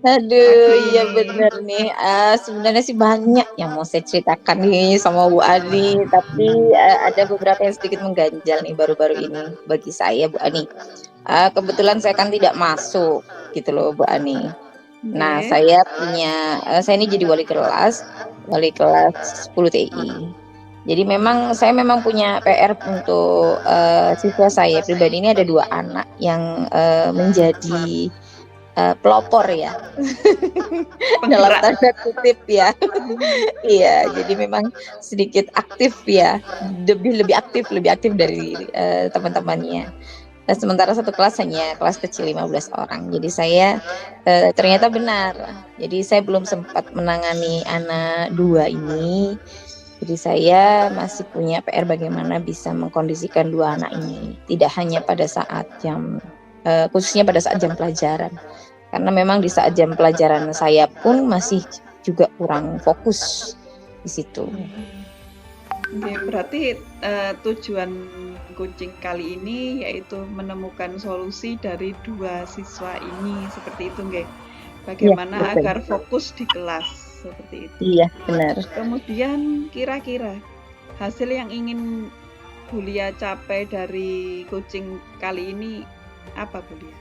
Aduh, iya bener nih. Sebenarnya sih banyak yang mau saya ceritakan nih sama Bu Ani, tapi ada beberapa yang sedikit mengganjal nih baru-baru ini bagi saya, Bu Ani. Kebetulan saya kan tidak masuk gitu loh, Bu Ani. Nah, saya ini jadi wali kelas 10 TI. Jadi saya memang punya PR untuk siswa saya pribadi ini. Ada 2 anak yang menjadi pelopor ya, dalam tanda kutip ya. Iya, jadi memang sedikit aktif ya, lebih aktif dari teman-temannya. Sementara satu kelas hanya kelas kecil 15 orang. Jadi saya ternyata benar. Jadi saya belum sempat menangani anak 2 ini. Jadi saya masih punya PR bagaimana bisa mengkondisikan 2 anak ini. Tidak hanya pada saat khususnya pada saat jam pelajaran. Karena memang di saat jam pelajaran saya pun masih juga kurang fokus di situ. Oke, berarti tujuan coaching kali ini yaitu menemukan solusi dari dua siswa ini, seperti itu, nggih. Bagaimana betul. agar fokus di kelas, seperti itu. Iya, benar. Kemudian kira-kira hasil yang ingin Bu Lia capai dari coaching kali ini apa, Bu Lia?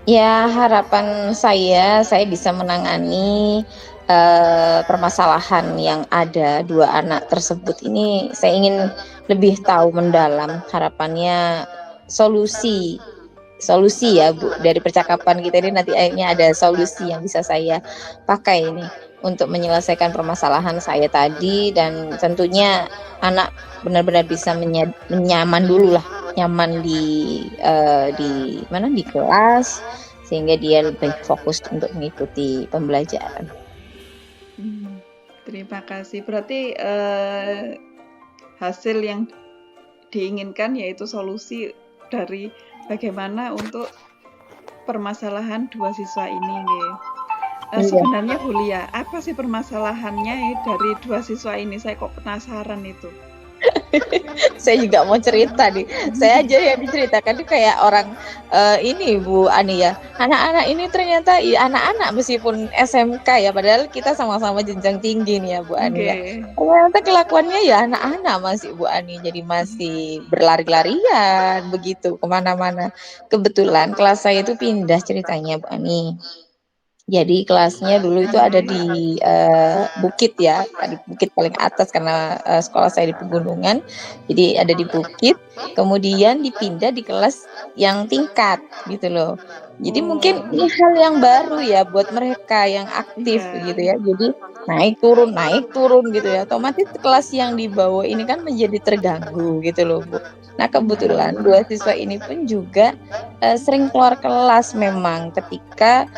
Ya, harapan saya bisa menangani permasalahan yang ada dua anak tersebut ini. Saya ingin lebih tahu mendalam, harapannya solusi ya Bu, dari percakapan kita ini nanti akhirnya ada solusi yang bisa saya pakai ini untuk menyelesaikan permasalahan saya tadi, dan tentunya anak benar-benar bisa nyaman di kelas, sehingga dia lebih fokus untuk mengikuti pembelajaran. Terima kasih. Berarti hasil yang diinginkan yaitu solusi dari bagaimana untuk permasalahan dua siswa ini, nggih. Sebenarnya Bu Lia, apa sih permasalahannya dari dua siswa ini? Saya kok penasaran itu. Saya juga mau cerita nih. Saya aja yang diceritakan itu kayak orang ini Bu Ani ya. Anak-anak ini ternyata anak-anak meskipun SMK ya, padahal kita sama-sama jenjang tinggi nih ya Bu Ani ya. Ternyata kelakuannya ya anak-anak masih Bu Ani. Jadi masih berlari-larian begitu kemana-mana. Kebetulan kelas saya itu pindah ceritanya Bu Ani. Jadi kelasnya dulu itu ada di bukit ya, di bukit paling atas karena sekolah saya di pegunungan. Jadi ada di bukit, kemudian dipindah di kelas yang tingkat gitu loh. Jadi mungkin ini hal yang baru ya buat mereka yang aktif gitu ya. Jadi naik turun gitu ya. Otomatis kelas yang dibawa ini kan menjadi terganggu gitu loh Bu. Nah kebetulan dua siswa ini pun juga sering keluar kelas memang ketika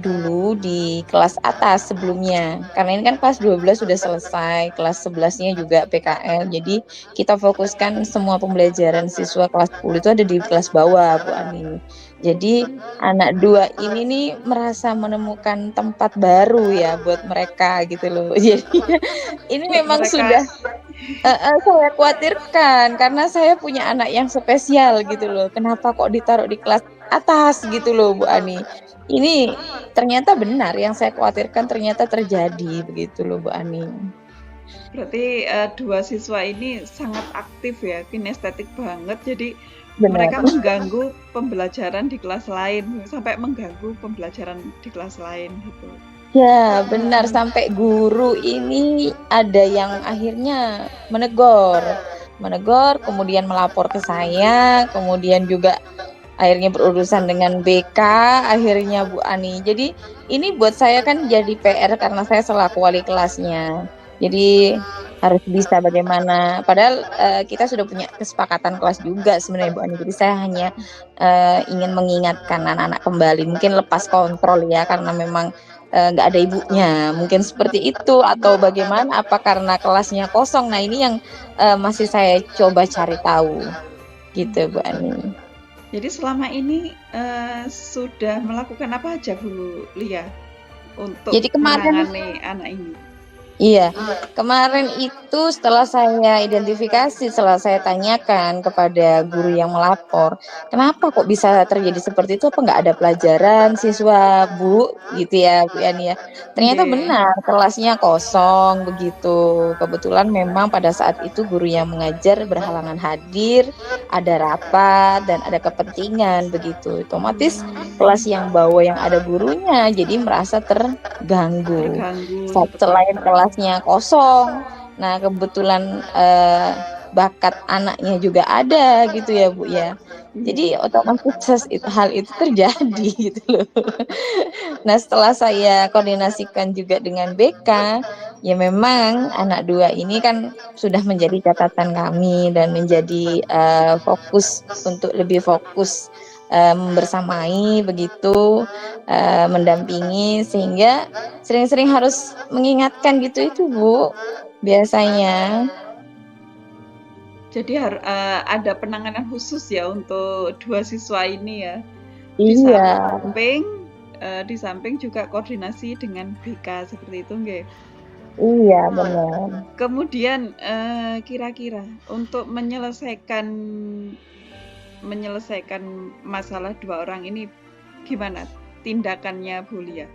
dulu di kelas atas sebelumnya. Karena ini kan kelas 12 sudah selesai, kelas 11-nya juga PKL. Jadi kita fokuskan semua pembelajaran siswa kelas 10 itu ada di kelas bawah Bu Ani. Jadi anak dua ini nih merasa menemukan tempat baru ya buat mereka gitu loh. Jadi ini memang sudah saya khawatirkan karena saya punya anak yang spesial gitu loh. Kenapa kok ditaruh di kelas atas gitu loh Bu Ani. Ini ternyata benar yang saya khawatirkan ternyata terjadi begitu loh Bu Ani. Berarti dua siswa ini sangat aktif ya, kinestetik banget. Jadi Benar. mereka mengganggu pembelajaran di kelas lain, sampai mengganggu pembelajaran di kelas lain gitu. Ya benar, sampai guru ini ada yang akhirnya menegur, kemudian melapor ke saya, kemudian juga akhirnya berurusan dengan BK akhirnya Bu Ani. Jadi ini buat saya kan jadi PR karena saya selaku wali kelasnya. Jadi harus bisa bagaimana, padahal kita sudah punya kesepakatan kelas juga sebenarnya Bu Ani. Jadi saya hanya ingin mengingatkan anak-anak kembali, mungkin lepas kontrol ya karena memang nggak ada ibunya, mungkin seperti itu atau bagaimana, apa karena kelasnya kosong. Nah ini yang masih saya coba cari tahu gitu Bu Ani. Jadi selama ini sudah melakukan apa aja Bu Lia untuk menangani anak ini? Iya, kemarin itu setelah saya identifikasi, setelah saya tanyakan kepada guru yang melapor, kenapa kok bisa terjadi seperti itu, apa nggak ada pelajaran siswa Bu, gitu ya Bu Yani ya. Ternyata benar, kelasnya kosong begitu. Kebetulan memang pada saat itu guru yang mengajar berhalangan hadir, ada rapat dan ada kepentingan begitu. Otomatis kelas yang bawa yang ada gurunya, jadi merasa terganggu. Selain kelasnya kosong, nah kebetulan bakat anaknya juga ada gitu ya Bu ya. Jadi otomatis hal itu terjadi gitu loh. Nah setelah saya koordinasikan juga dengan BK, ya memang anak dua ini kan sudah menjadi catatan kami dan menjadi fokus untuk lebih fokus membersamai begitu, mendampingi, sehingga sering-sering harus mengingatkan gitu itu Bu biasanya. Jadi ada penanganan khusus ya untuk dua siswa ini ya. Iya. Samping di samping juga koordinasi dengan BK seperti itu nggih. Iya, benar. Kemudian kira-kira untuk menyelesaikan masalah dua orang ini gimana tindakannya Bu Lia?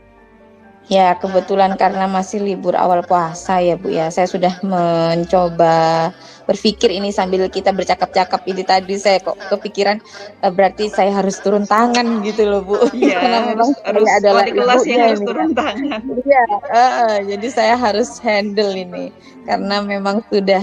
Ya, kebetulan karena masih libur awal puasa ya Bu ya, saya sudah mencoba berpikir ini sambil kita bercakap-cakap ini tadi saya kok kepikiran berarti saya harus turun tangan gitu loh Bu. Iya, Karena memang harus saya adalah wali kelas yang ibunya harus ini. turun tangan. Iya, jadi saya harus handle ini karena memang sudah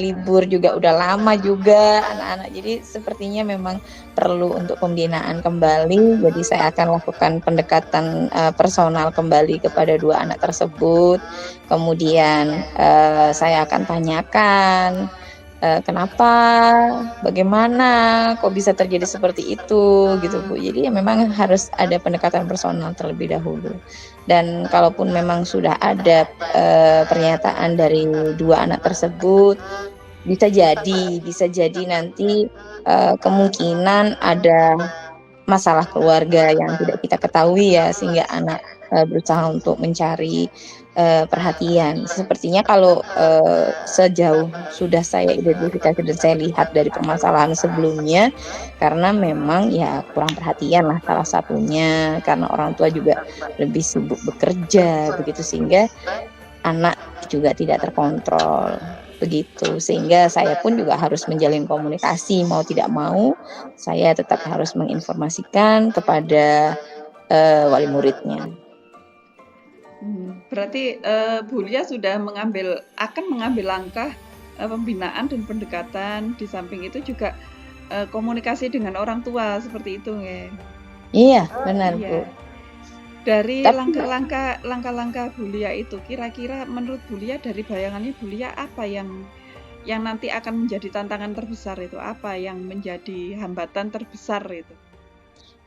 libur juga udah lama juga anak-anak. Jadi sepertinya memang perlu untuk pembinaan kembali. Jadi saya akan lakukan pendekatan personal kembali kepada dua anak tersebut. Kemudian saya akan tanyakan kenapa, bagaimana, kok bisa terjadi seperti itu, gitu Bu. Jadi ya memang harus ada pendekatan personal terlebih dahulu. Dan kalaupun memang sudah ada pernyataan dari dua anak tersebut, bisa jadi nanti kemungkinan ada masalah keluarga yang tidak kita ketahui ya, sehingga anak berusaha untuk mencari perhatian. Sepertinya kalau sejauh sudah saya identifikasi dan saya lihat dari permasalahan sebelumnya, karena memang ya kurang perhatian lah salah satunya, karena orang tua juga lebih sibuk bekerja begitu, sehingga anak juga tidak terkontrol begitu, sehingga saya pun juga harus menjalin komunikasi, mau tidak mau saya tetap harus menginformasikan kepada wali muridnya. Berarti Bu Lia sudah akan mengambil langkah pembinaan dan pendekatan, di samping itu juga komunikasi dengan orang tua seperti itu ya. Iya, benar Iya. Bu. Dari langkah-langkah Bu Lia itu, kira-kira menurut Bu Lia, dari bayangannya Bu Lia, apa yang nanti akan menjadi tantangan terbesar itu? Apa yang menjadi hambatan terbesar itu?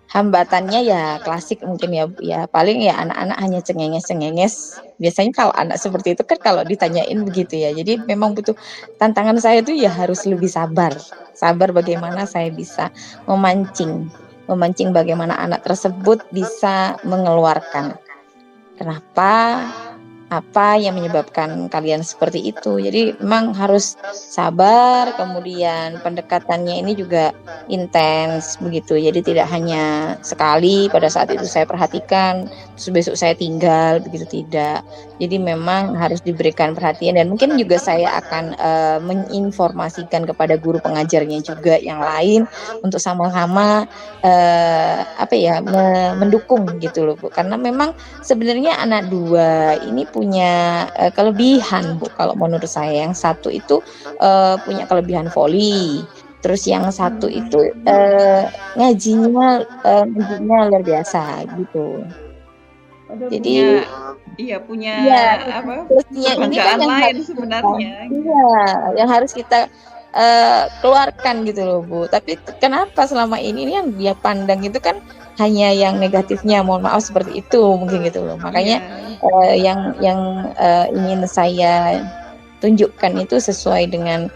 Hambatannya ya klasik mungkin ya Bu ya, paling ya anak-anak hanya cengenges-cengenges. Biasanya kalau anak seperti itu kan kalau ditanyain begitu ya. Jadi memang butuh tantangan saya itu ya harus lebih sabar. Sabar bagaimana saya bisa memancing bagaimana anak tersebut bisa mengeluarkan. Kenapa? Apa yang menyebabkan kalian seperti itu? Jadi memang harus sabar, kemudian pendekatannya ini juga intens begitu. Jadi tidak hanya sekali pada saat itu saya perhatikan, terus besok saya tinggal begitu, tidak. Jadi memang harus diberikan perhatian, dan mungkin juga saya akan menginformasikan kepada guru pengajarnya juga yang lain untuk sama-sama mendukung gitu loh Bu. Karena memang sebenarnya anak dua ini punya kelebihan Bu, kalau menurut saya. Yang satu itu punya kelebihan voli, terus yang satu itu ngajinya luar biasa gitu. Jadi punya kan kebanggaan lain sebenarnya. Iya, yang harus kita keluarkan gitu loh Bu. Tapi kenapa selama ini yang dia pandang itu kan hanya yang negatifnya, mohon maaf seperti itu mungkin gitu loh. Makanya yang ingin saya tunjukkan itu sesuai dengan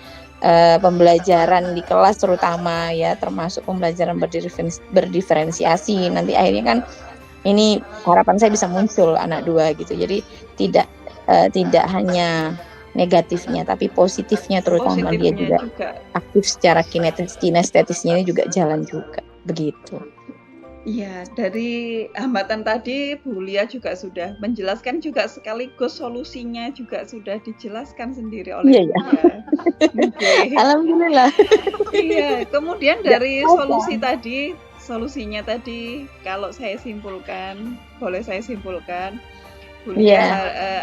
pembelajaran di kelas terutama ya, termasuk pembelajaran berdiferensiasi. Nanti akhirnya kan ini harapan saya bisa muncul anak dua gitu. Jadi tidak hanya negatifnya tapi positifnya, terutama dia juga aktif secara kinestetisnya ini juga jalan juga begitu. Iya, dari hambatan tadi Bu Lia juga sudah menjelaskan, juga sekaligus solusinya juga sudah dijelaskan sendiri oleh Bu Lia. Okay. Alhamdulillah. Iya, kemudian dari solusinya tadi, kalau saya simpulkan, Bu Lia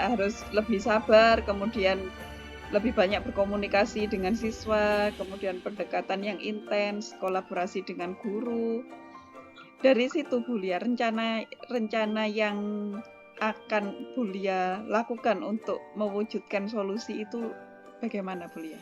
harus lebih sabar, kemudian lebih banyak berkomunikasi dengan siswa, kemudian pendekatan yang intens, kolaborasi dengan guru. Dari situ Bu Lia, rencana yang akan Bu Lia lakukan untuk mewujudkan solusi itu bagaimana Bu Lia?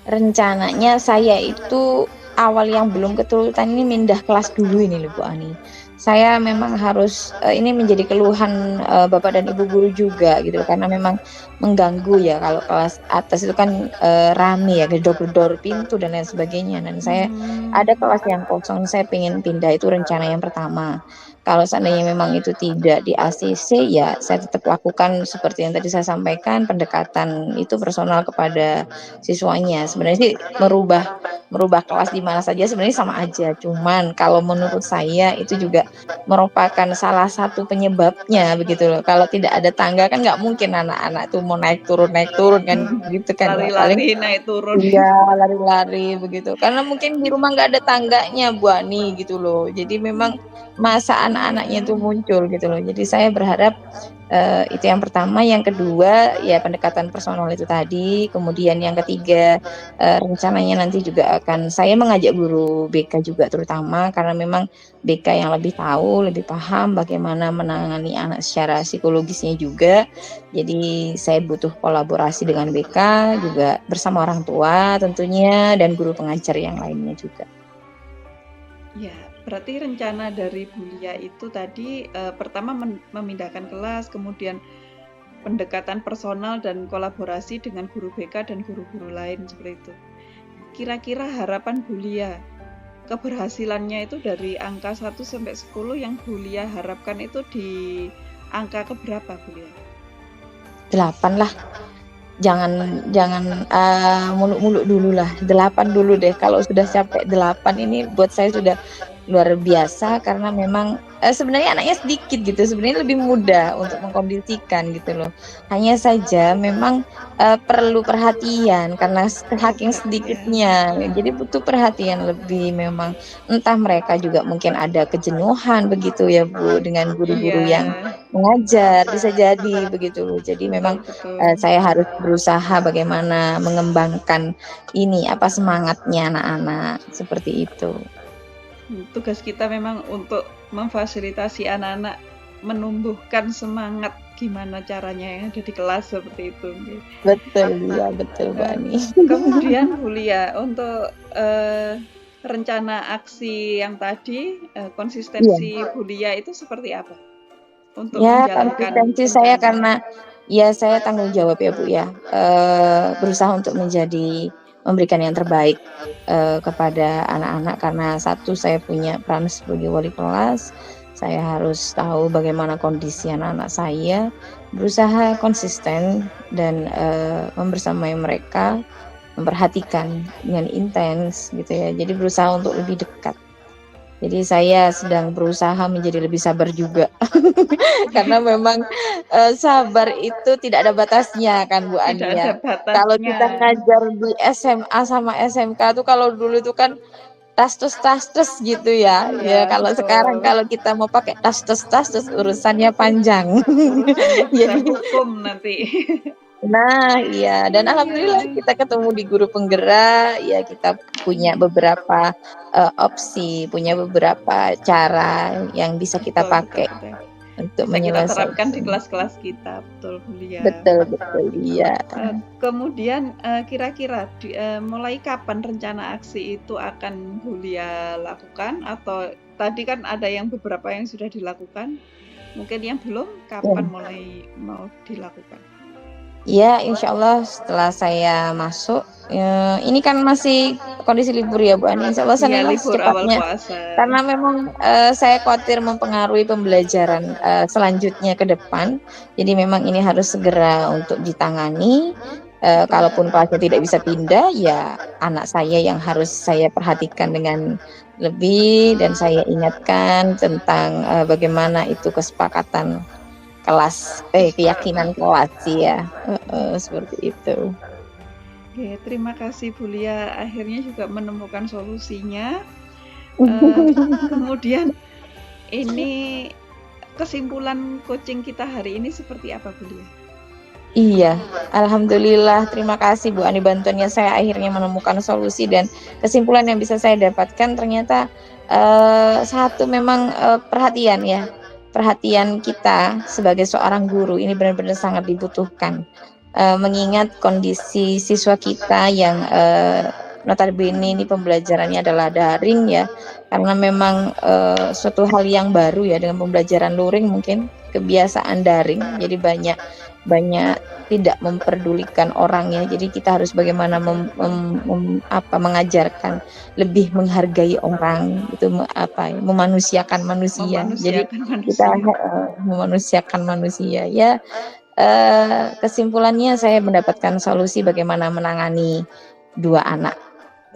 Rencananya saya itu awal yang belum keturutan ini mindah kelas dulu ini loh Bu Ani. saya memang harus ini menjadi keluhan Bapak dan Ibu guru juga gitu, karena memang mengganggu ya kalau kelas atas itu kan rame ya, gedor-gedor pintu dan lain sebagainya. Dan saya ada kelas yang kosong, saya pengen pindah, itu rencana yang pertama. Kalau seandainya memang itu tidak di ACC, ya saya tetap lakukan seperti yang tadi saya sampaikan, pendekatan itu personal kepada siswanya. Sebenarnya sih merubah kelas di mana saja sebenarnya sama aja. Cuman kalau menurut saya itu juga merupakan salah satu penyebabnya begitu loh. Kalau tidak ada tangga kan nggak mungkin anak-anak tuh mau naik turun kan gitu kan. Ya. Paling Lari-lari naik turun. iya lari-lari begitu. Karena mungkin di rumah nggak ada tangganya Bu Ani gitu loh. Jadi memang masa anak-anaknya itu muncul gitu loh. Jadi saya berharap itu yang pertama. Yang kedua ya pendekatan personal itu tadi. Kemudian yang ketiga rencananya nanti juga akan saya mengajak guru BK juga terutama, karena memang BK yang lebih tahu, lebih paham bagaimana menangani anak secara psikologisnya juga. Jadi saya butuh kolaborasi dengan BK juga bersama orang tua tentunya dan guru pengajar yang lainnya juga. Ya, berarti rencana dari Bulia itu tadi pertama memindahkan kelas, kemudian pendekatan personal dan kolaborasi dengan guru BK dan guru-guru lain seperti itu. Kira-kira harapan Bulia, keberhasilannya itu dari angka 1 sampai 10 yang Bulia harapkan itu di angka keberapa Bulia? 8 lah. Jangan muluk-muluk dulu lah. 8 dulu deh. Kalau sudah sampai 8 ini buat saya sudah luar biasa, karena memang sebenarnya anaknya sedikit gitu, sebenarnya lebih mudah untuk mengkondisikan gitu loh. Hanya saja memang perlu perhatian karena saking sedikitnya, jadi butuh perhatian lebih memang. Entah mereka juga mungkin ada kejenuhan begitu ya Bu, dengan guru-guru yang mengajar, bisa jadi begitu loh. Jadi memang saya harus berusaha bagaimana mengembangkan ini semangatnya anak-anak seperti itu. Tugas kita memang untuk memfasilitasi anak-anak menumbuhkan semangat gimana caranya yang ada di kelas seperti itu. Betul ya, betul Mbak Ani. Kemudian Bulia untuk rencana aksi yang tadi, konsistensi Bulia itu seperti apa? Untuk menjalankan konsistensi saya karena ya saya tanggung jawab ya Bu ya, berusaha untuk memberikan yang terbaik kepada anak-anak, karena satu saya punya peran sebagai wali kelas, saya harus tahu bagaimana kondisi anak-anak saya, berusaha konsisten dan membersamai mereka, memperhatikan dengan intens gitu ya. Jadi berusaha untuk lebih dekat. Jadi saya sedang berusaha menjadi lebih sabar juga. Karena memang sabar itu tidak ada batasnya kan Bu Ani ya. Kalau kita ngajar di SMA sama SMK tuh kalau dulu itu kan tas-tus gitu ya. Ya kalau sekarang kalau kita mau pakai tas-tus urusannya panjang. Jadi hukum nanti. Nah, iya, dan alhamdulillah kita ketemu di guru penggerak, ya kita punya beberapa opsi, punya beberapa cara yang bisa kita pakai untuk menyelesaikan. Kita terapkan di kelas-kelas kita, betul Bulia. Betul, iya. Kemudian kira-kira mulai kapan rencana aksi itu akan Bulia lakukan, atau tadi kan ada yang beberapa yang sudah dilakukan, mungkin yang belum, kapan mulai mau dilakukan? Ya, insya Allah setelah saya masuk, ini kan masih kondisi libur ya Bu Ani, insya Allah saya secepatnya, karena memang saya khawatir mempengaruhi pembelajaran selanjutnya ke depan, jadi memang ini harus segera untuk ditangani. Kalaupun kelasnya tidak bisa pindah, ya anak saya yang harus saya perhatikan dengan lebih, dan saya ingatkan tentang bagaimana itu kesepakatan kelas, keyakinan kelas ya, seperti itu. Oke, terima kasih Bulia, akhirnya juga menemukan solusinya. Kemudian ini kesimpulan coaching kita hari ini seperti apa Bulia? Iya, alhamdulillah, terima kasih Bu Ani, bantuannya saya akhirnya menemukan solusi, dan kesimpulan yang bisa saya dapatkan ternyata satu memang perhatian ya. Perhatian kita sebagai seorang guru ini benar-benar sangat dibutuhkan, mengingat kondisi siswa kita yang notabene ini pembelajarannya adalah daring ya, karena memang suatu hal yang baru ya dengan pembelajaran luring, mungkin kebiasaan daring, jadi banyak tidak memperdulikan orang ya, jadi kita harus bagaimana mengajarkan lebih menghargai orang, itu memanusiakan manusia, jadi Memanusiakan kita manusia. memanusiakan manusia ya. Kesimpulannya saya mendapatkan solusi bagaimana menangani dua anak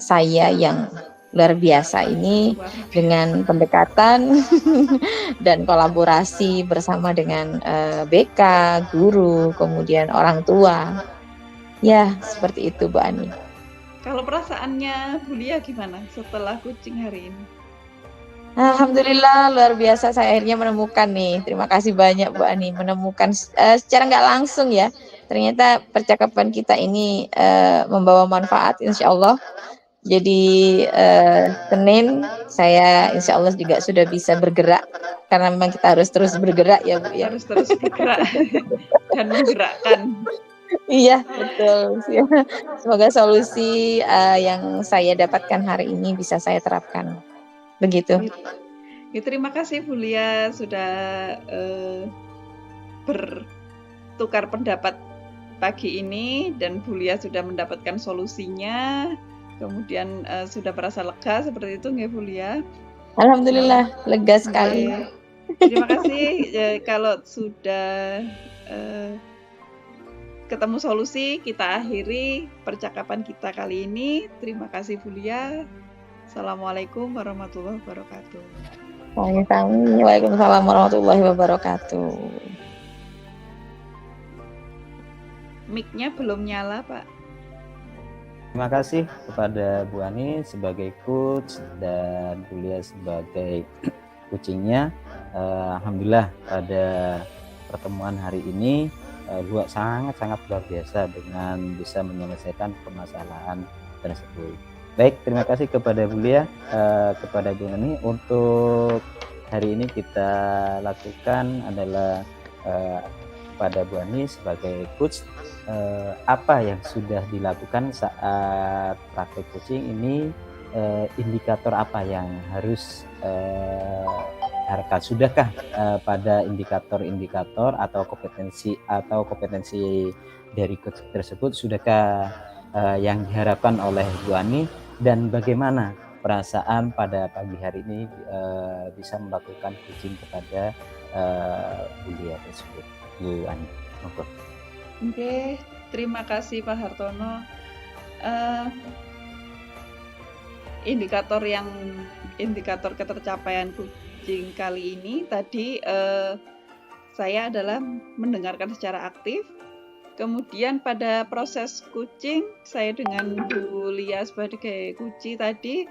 saya yang luar biasa ini Luar biasa. dengan pendekatan dan kolaborasi bersama dengan BK, guru, kemudian orang tua. Ya, seperti itu Bu Ani. Kalau perasaannya Bu Lia gimana setelah kucing hari ini? Alhamdulillah luar biasa, saya akhirnya menemukan nih. Terima kasih banyak Bu Ani, menemukan secara nggak langsung ya. Ternyata percakapan kita ini membawa manfaat insya Allah. Jadi Senin saya insya Allah juga sudah bisa bergerak, karena memang kita harus terus bergerak ya Bu ya. Harus terus bergerak dan menggerakkan. Iya betul. Semoga solusi yang saya dapatkan hari ini bisa saya terapkan. Begitu. Ya, terima kasih Bu Lia sudah bertukar pendapat pagi ini, dan Bu Lia sudah mendapatkan solusinya, kemudian sudah merasa lega seperti itu nggak Bu Lia? Alhamdulillah lega sekali. Terima kasih. Kalau sudah ketemu solusi, kita akhiri percakapan kita kali ini. Terima kasih Bu Lia. Assalamualaikum warahmatullahi wabarakatuh. Waalaikumsalam warahmatullahi wabarakatuh. Mic-nya belum nyala, Pak. Terima kasih kepada Bu Ani sebagai coach dan Bu Lia sebagai kucingnya. Alhamdulillah pada pertemuan hari ini sangat luar biasa dengan bisa menyelesaikan permasalahan tersebut. Baik, terima kasih kepada Bu Lia, kepada Bu Ani. Untuk hari ini kita lakukan adalah kepada Bu Ani sebagai coach, apa yang sudah dilakukan saat praktek coaching ini, indikator apa yang harus sudahkah pada indikator-indikator atau kompetensi dari coach tersebut sudahkah yang diharapkan oleh Bu Ani, dan bagaimana perasaan pada pagi hari ini bisa melakukan coaching kepada Bu Lia tersebut, Bu Ani. Oke, terima kasih Pak Hartono. Indikator ketercapaian coaching kali ini tadi saya adalah mendengarkan secara aktif. Kemudian pada proses coaching, saya dengan Bu Lia sebagai kunci tadi,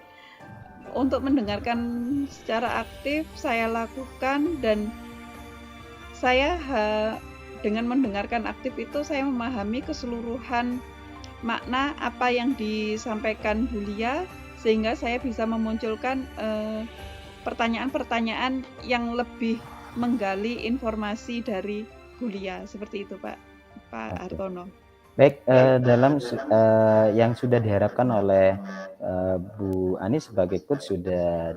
untuk mendengarkan secara aktif saya lakukan, dan saya dengan mendengarkan aktif itu saya memahami keseluruhan makna apa yang disampaikan Bu Lia, sehingga saya bisa memunculkan pertanyaan-pertanyaan yang lebih menggali informasi dari Bu Lia. Seperti itu Pak Hartono. Baik, dalam yang sudah diharapkan oleh Bu Ani sebagai coach sudah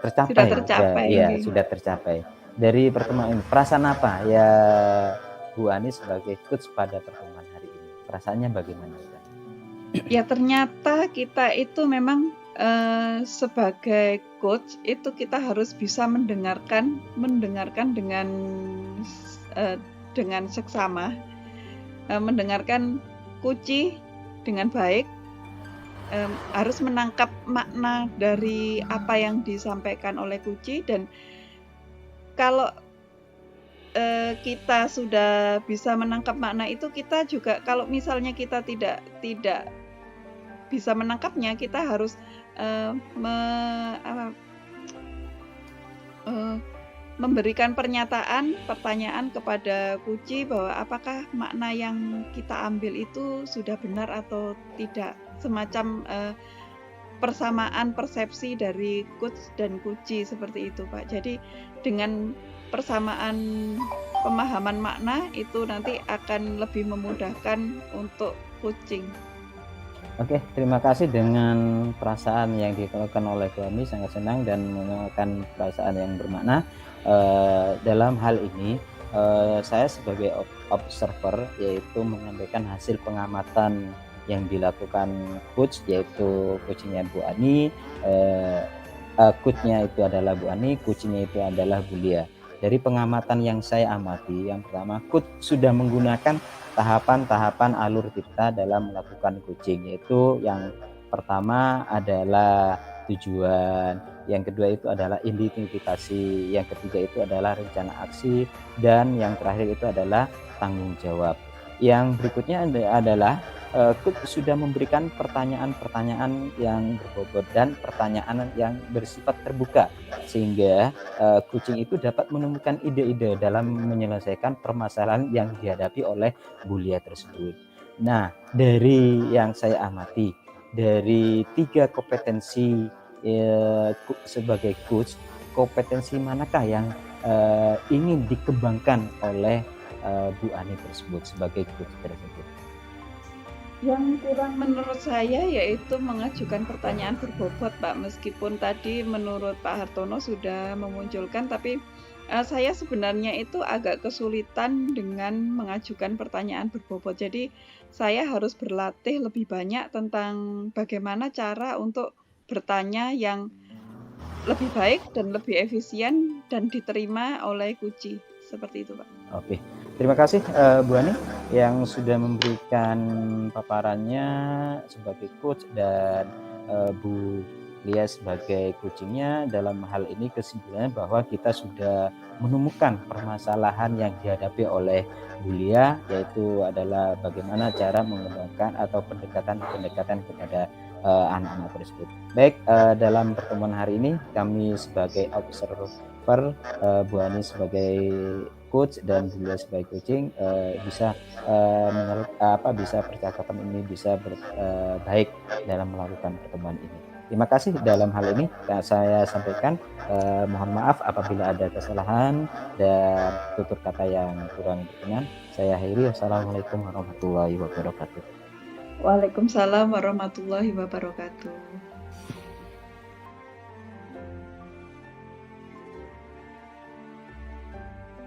tercapai. Sudah tercapai. Dari pertemuan ini, perasaan apa ya Bu Ani sebagai coach pada pertemuan hari ini? Perasaannya bagaimana? Ya, ternyata kita itu memang sebagai coach itu kita harus bisa mendengarkan dengan seksama, mendengarkan kunci dengan baik, harus menangkap makna dari apa yang disampaikan oleh kunci. Dan kalau kita sudah bisa menangkap makna itu, kita juga kalau misalnya kita tidak bisa menangkapnya, kita harus memberikan pertanyaan kepada kunci bahwa apakah makna yang kita ambil itu sudah benar atau tidak, semacam persamaan persepsi dari coach dan kunci seperti itu Pak. Jadi dengan persamaan pemahaman makna itu nanti akan lebih memudahkan untuk kucing. Oke, terima kasih dengan perasaan yang dikeluarkan oleh Bu Ani, sangat senang dan mengeluarkan perasaan yang bermakna. Dalam hal ini, saya sebagai observer, yaitu menyampaikan hasil pengamatan yang dilakukan coach, yaitu coachingnya Bu Ani, coachnya itu adalah Bu Ani, coachingnya itu adalah Bu Lia. Dari pengamatan yang saya amati, yang pertama, coach sudah menggunakan tahapan-tahapan alur kita dalam melakukan coaching, yaitu yang pertama adalah tujuan, yang kedua itu adalah identifikasi, yang ketiga itu adalah rencana aksi, dan yang terakhir itu adalah tanggung jawab. Yang berikutnya adalah coach sudah memberikan pertanyaan-pertanyaan yang berbobot dan pertanyaan yang bersifat terbuka, sehingga coaching itu dapat menemukan ide-ide dalam menyelesaikan permasalahan yang dihadapi oleh Bu Lia tersebut. Nah, dari yang saya amati, dari 3 kompetensi sebagai coach, kompetensi manakah yang ingin dikembangkan oleh Bu Ani tersebut sebagai coach tersebut? Yang kurang menurut saya yaitu mengajukan pertanyaan berbobot, Pak. Meskipun tadi menurut Pak Hartono sudah memunculkan, tapi saya sebenarnya itu agak kesulitan dengan mengajukan pertanyaan berbobot. Jadi saya harus berlatih lebih banyak tentang bagaimana cara untuk bertanya yang lebih baik dan lebih efisien dan diterima oleh kuci. Seperti itu, Pak. Oke, terima kasih Bu Ani yang sudah memberikan paparannya sebagai coach dan Bu Lia sebagai coachingnya. Dalam hal ini kesimpulannya bahwa kita sudah menemukan permasalahan yang dihadapi oleh Bu Lia, yaitu adalah bagaimana cara mengembangkan atau pendekatan kepada anak-anak tersebut. Baik, dalam pertemuan hari ini kami sebagai observer, Bu Ani sebagai coach dan Bu Lia sebagai coaching bisa percakapan ini bisa baik dalam melakukan pertemuan ini. Terima kasih. Dalam hal ini saya sampaikan mohon maaf apabila ada kesalahan dan tutur kata yang kurang berkenan. Saya akhiri. Wassalamualaikum warahmatullahi wabarakatuh. Waalaikumsalam warahmatullahi wabarakatuh.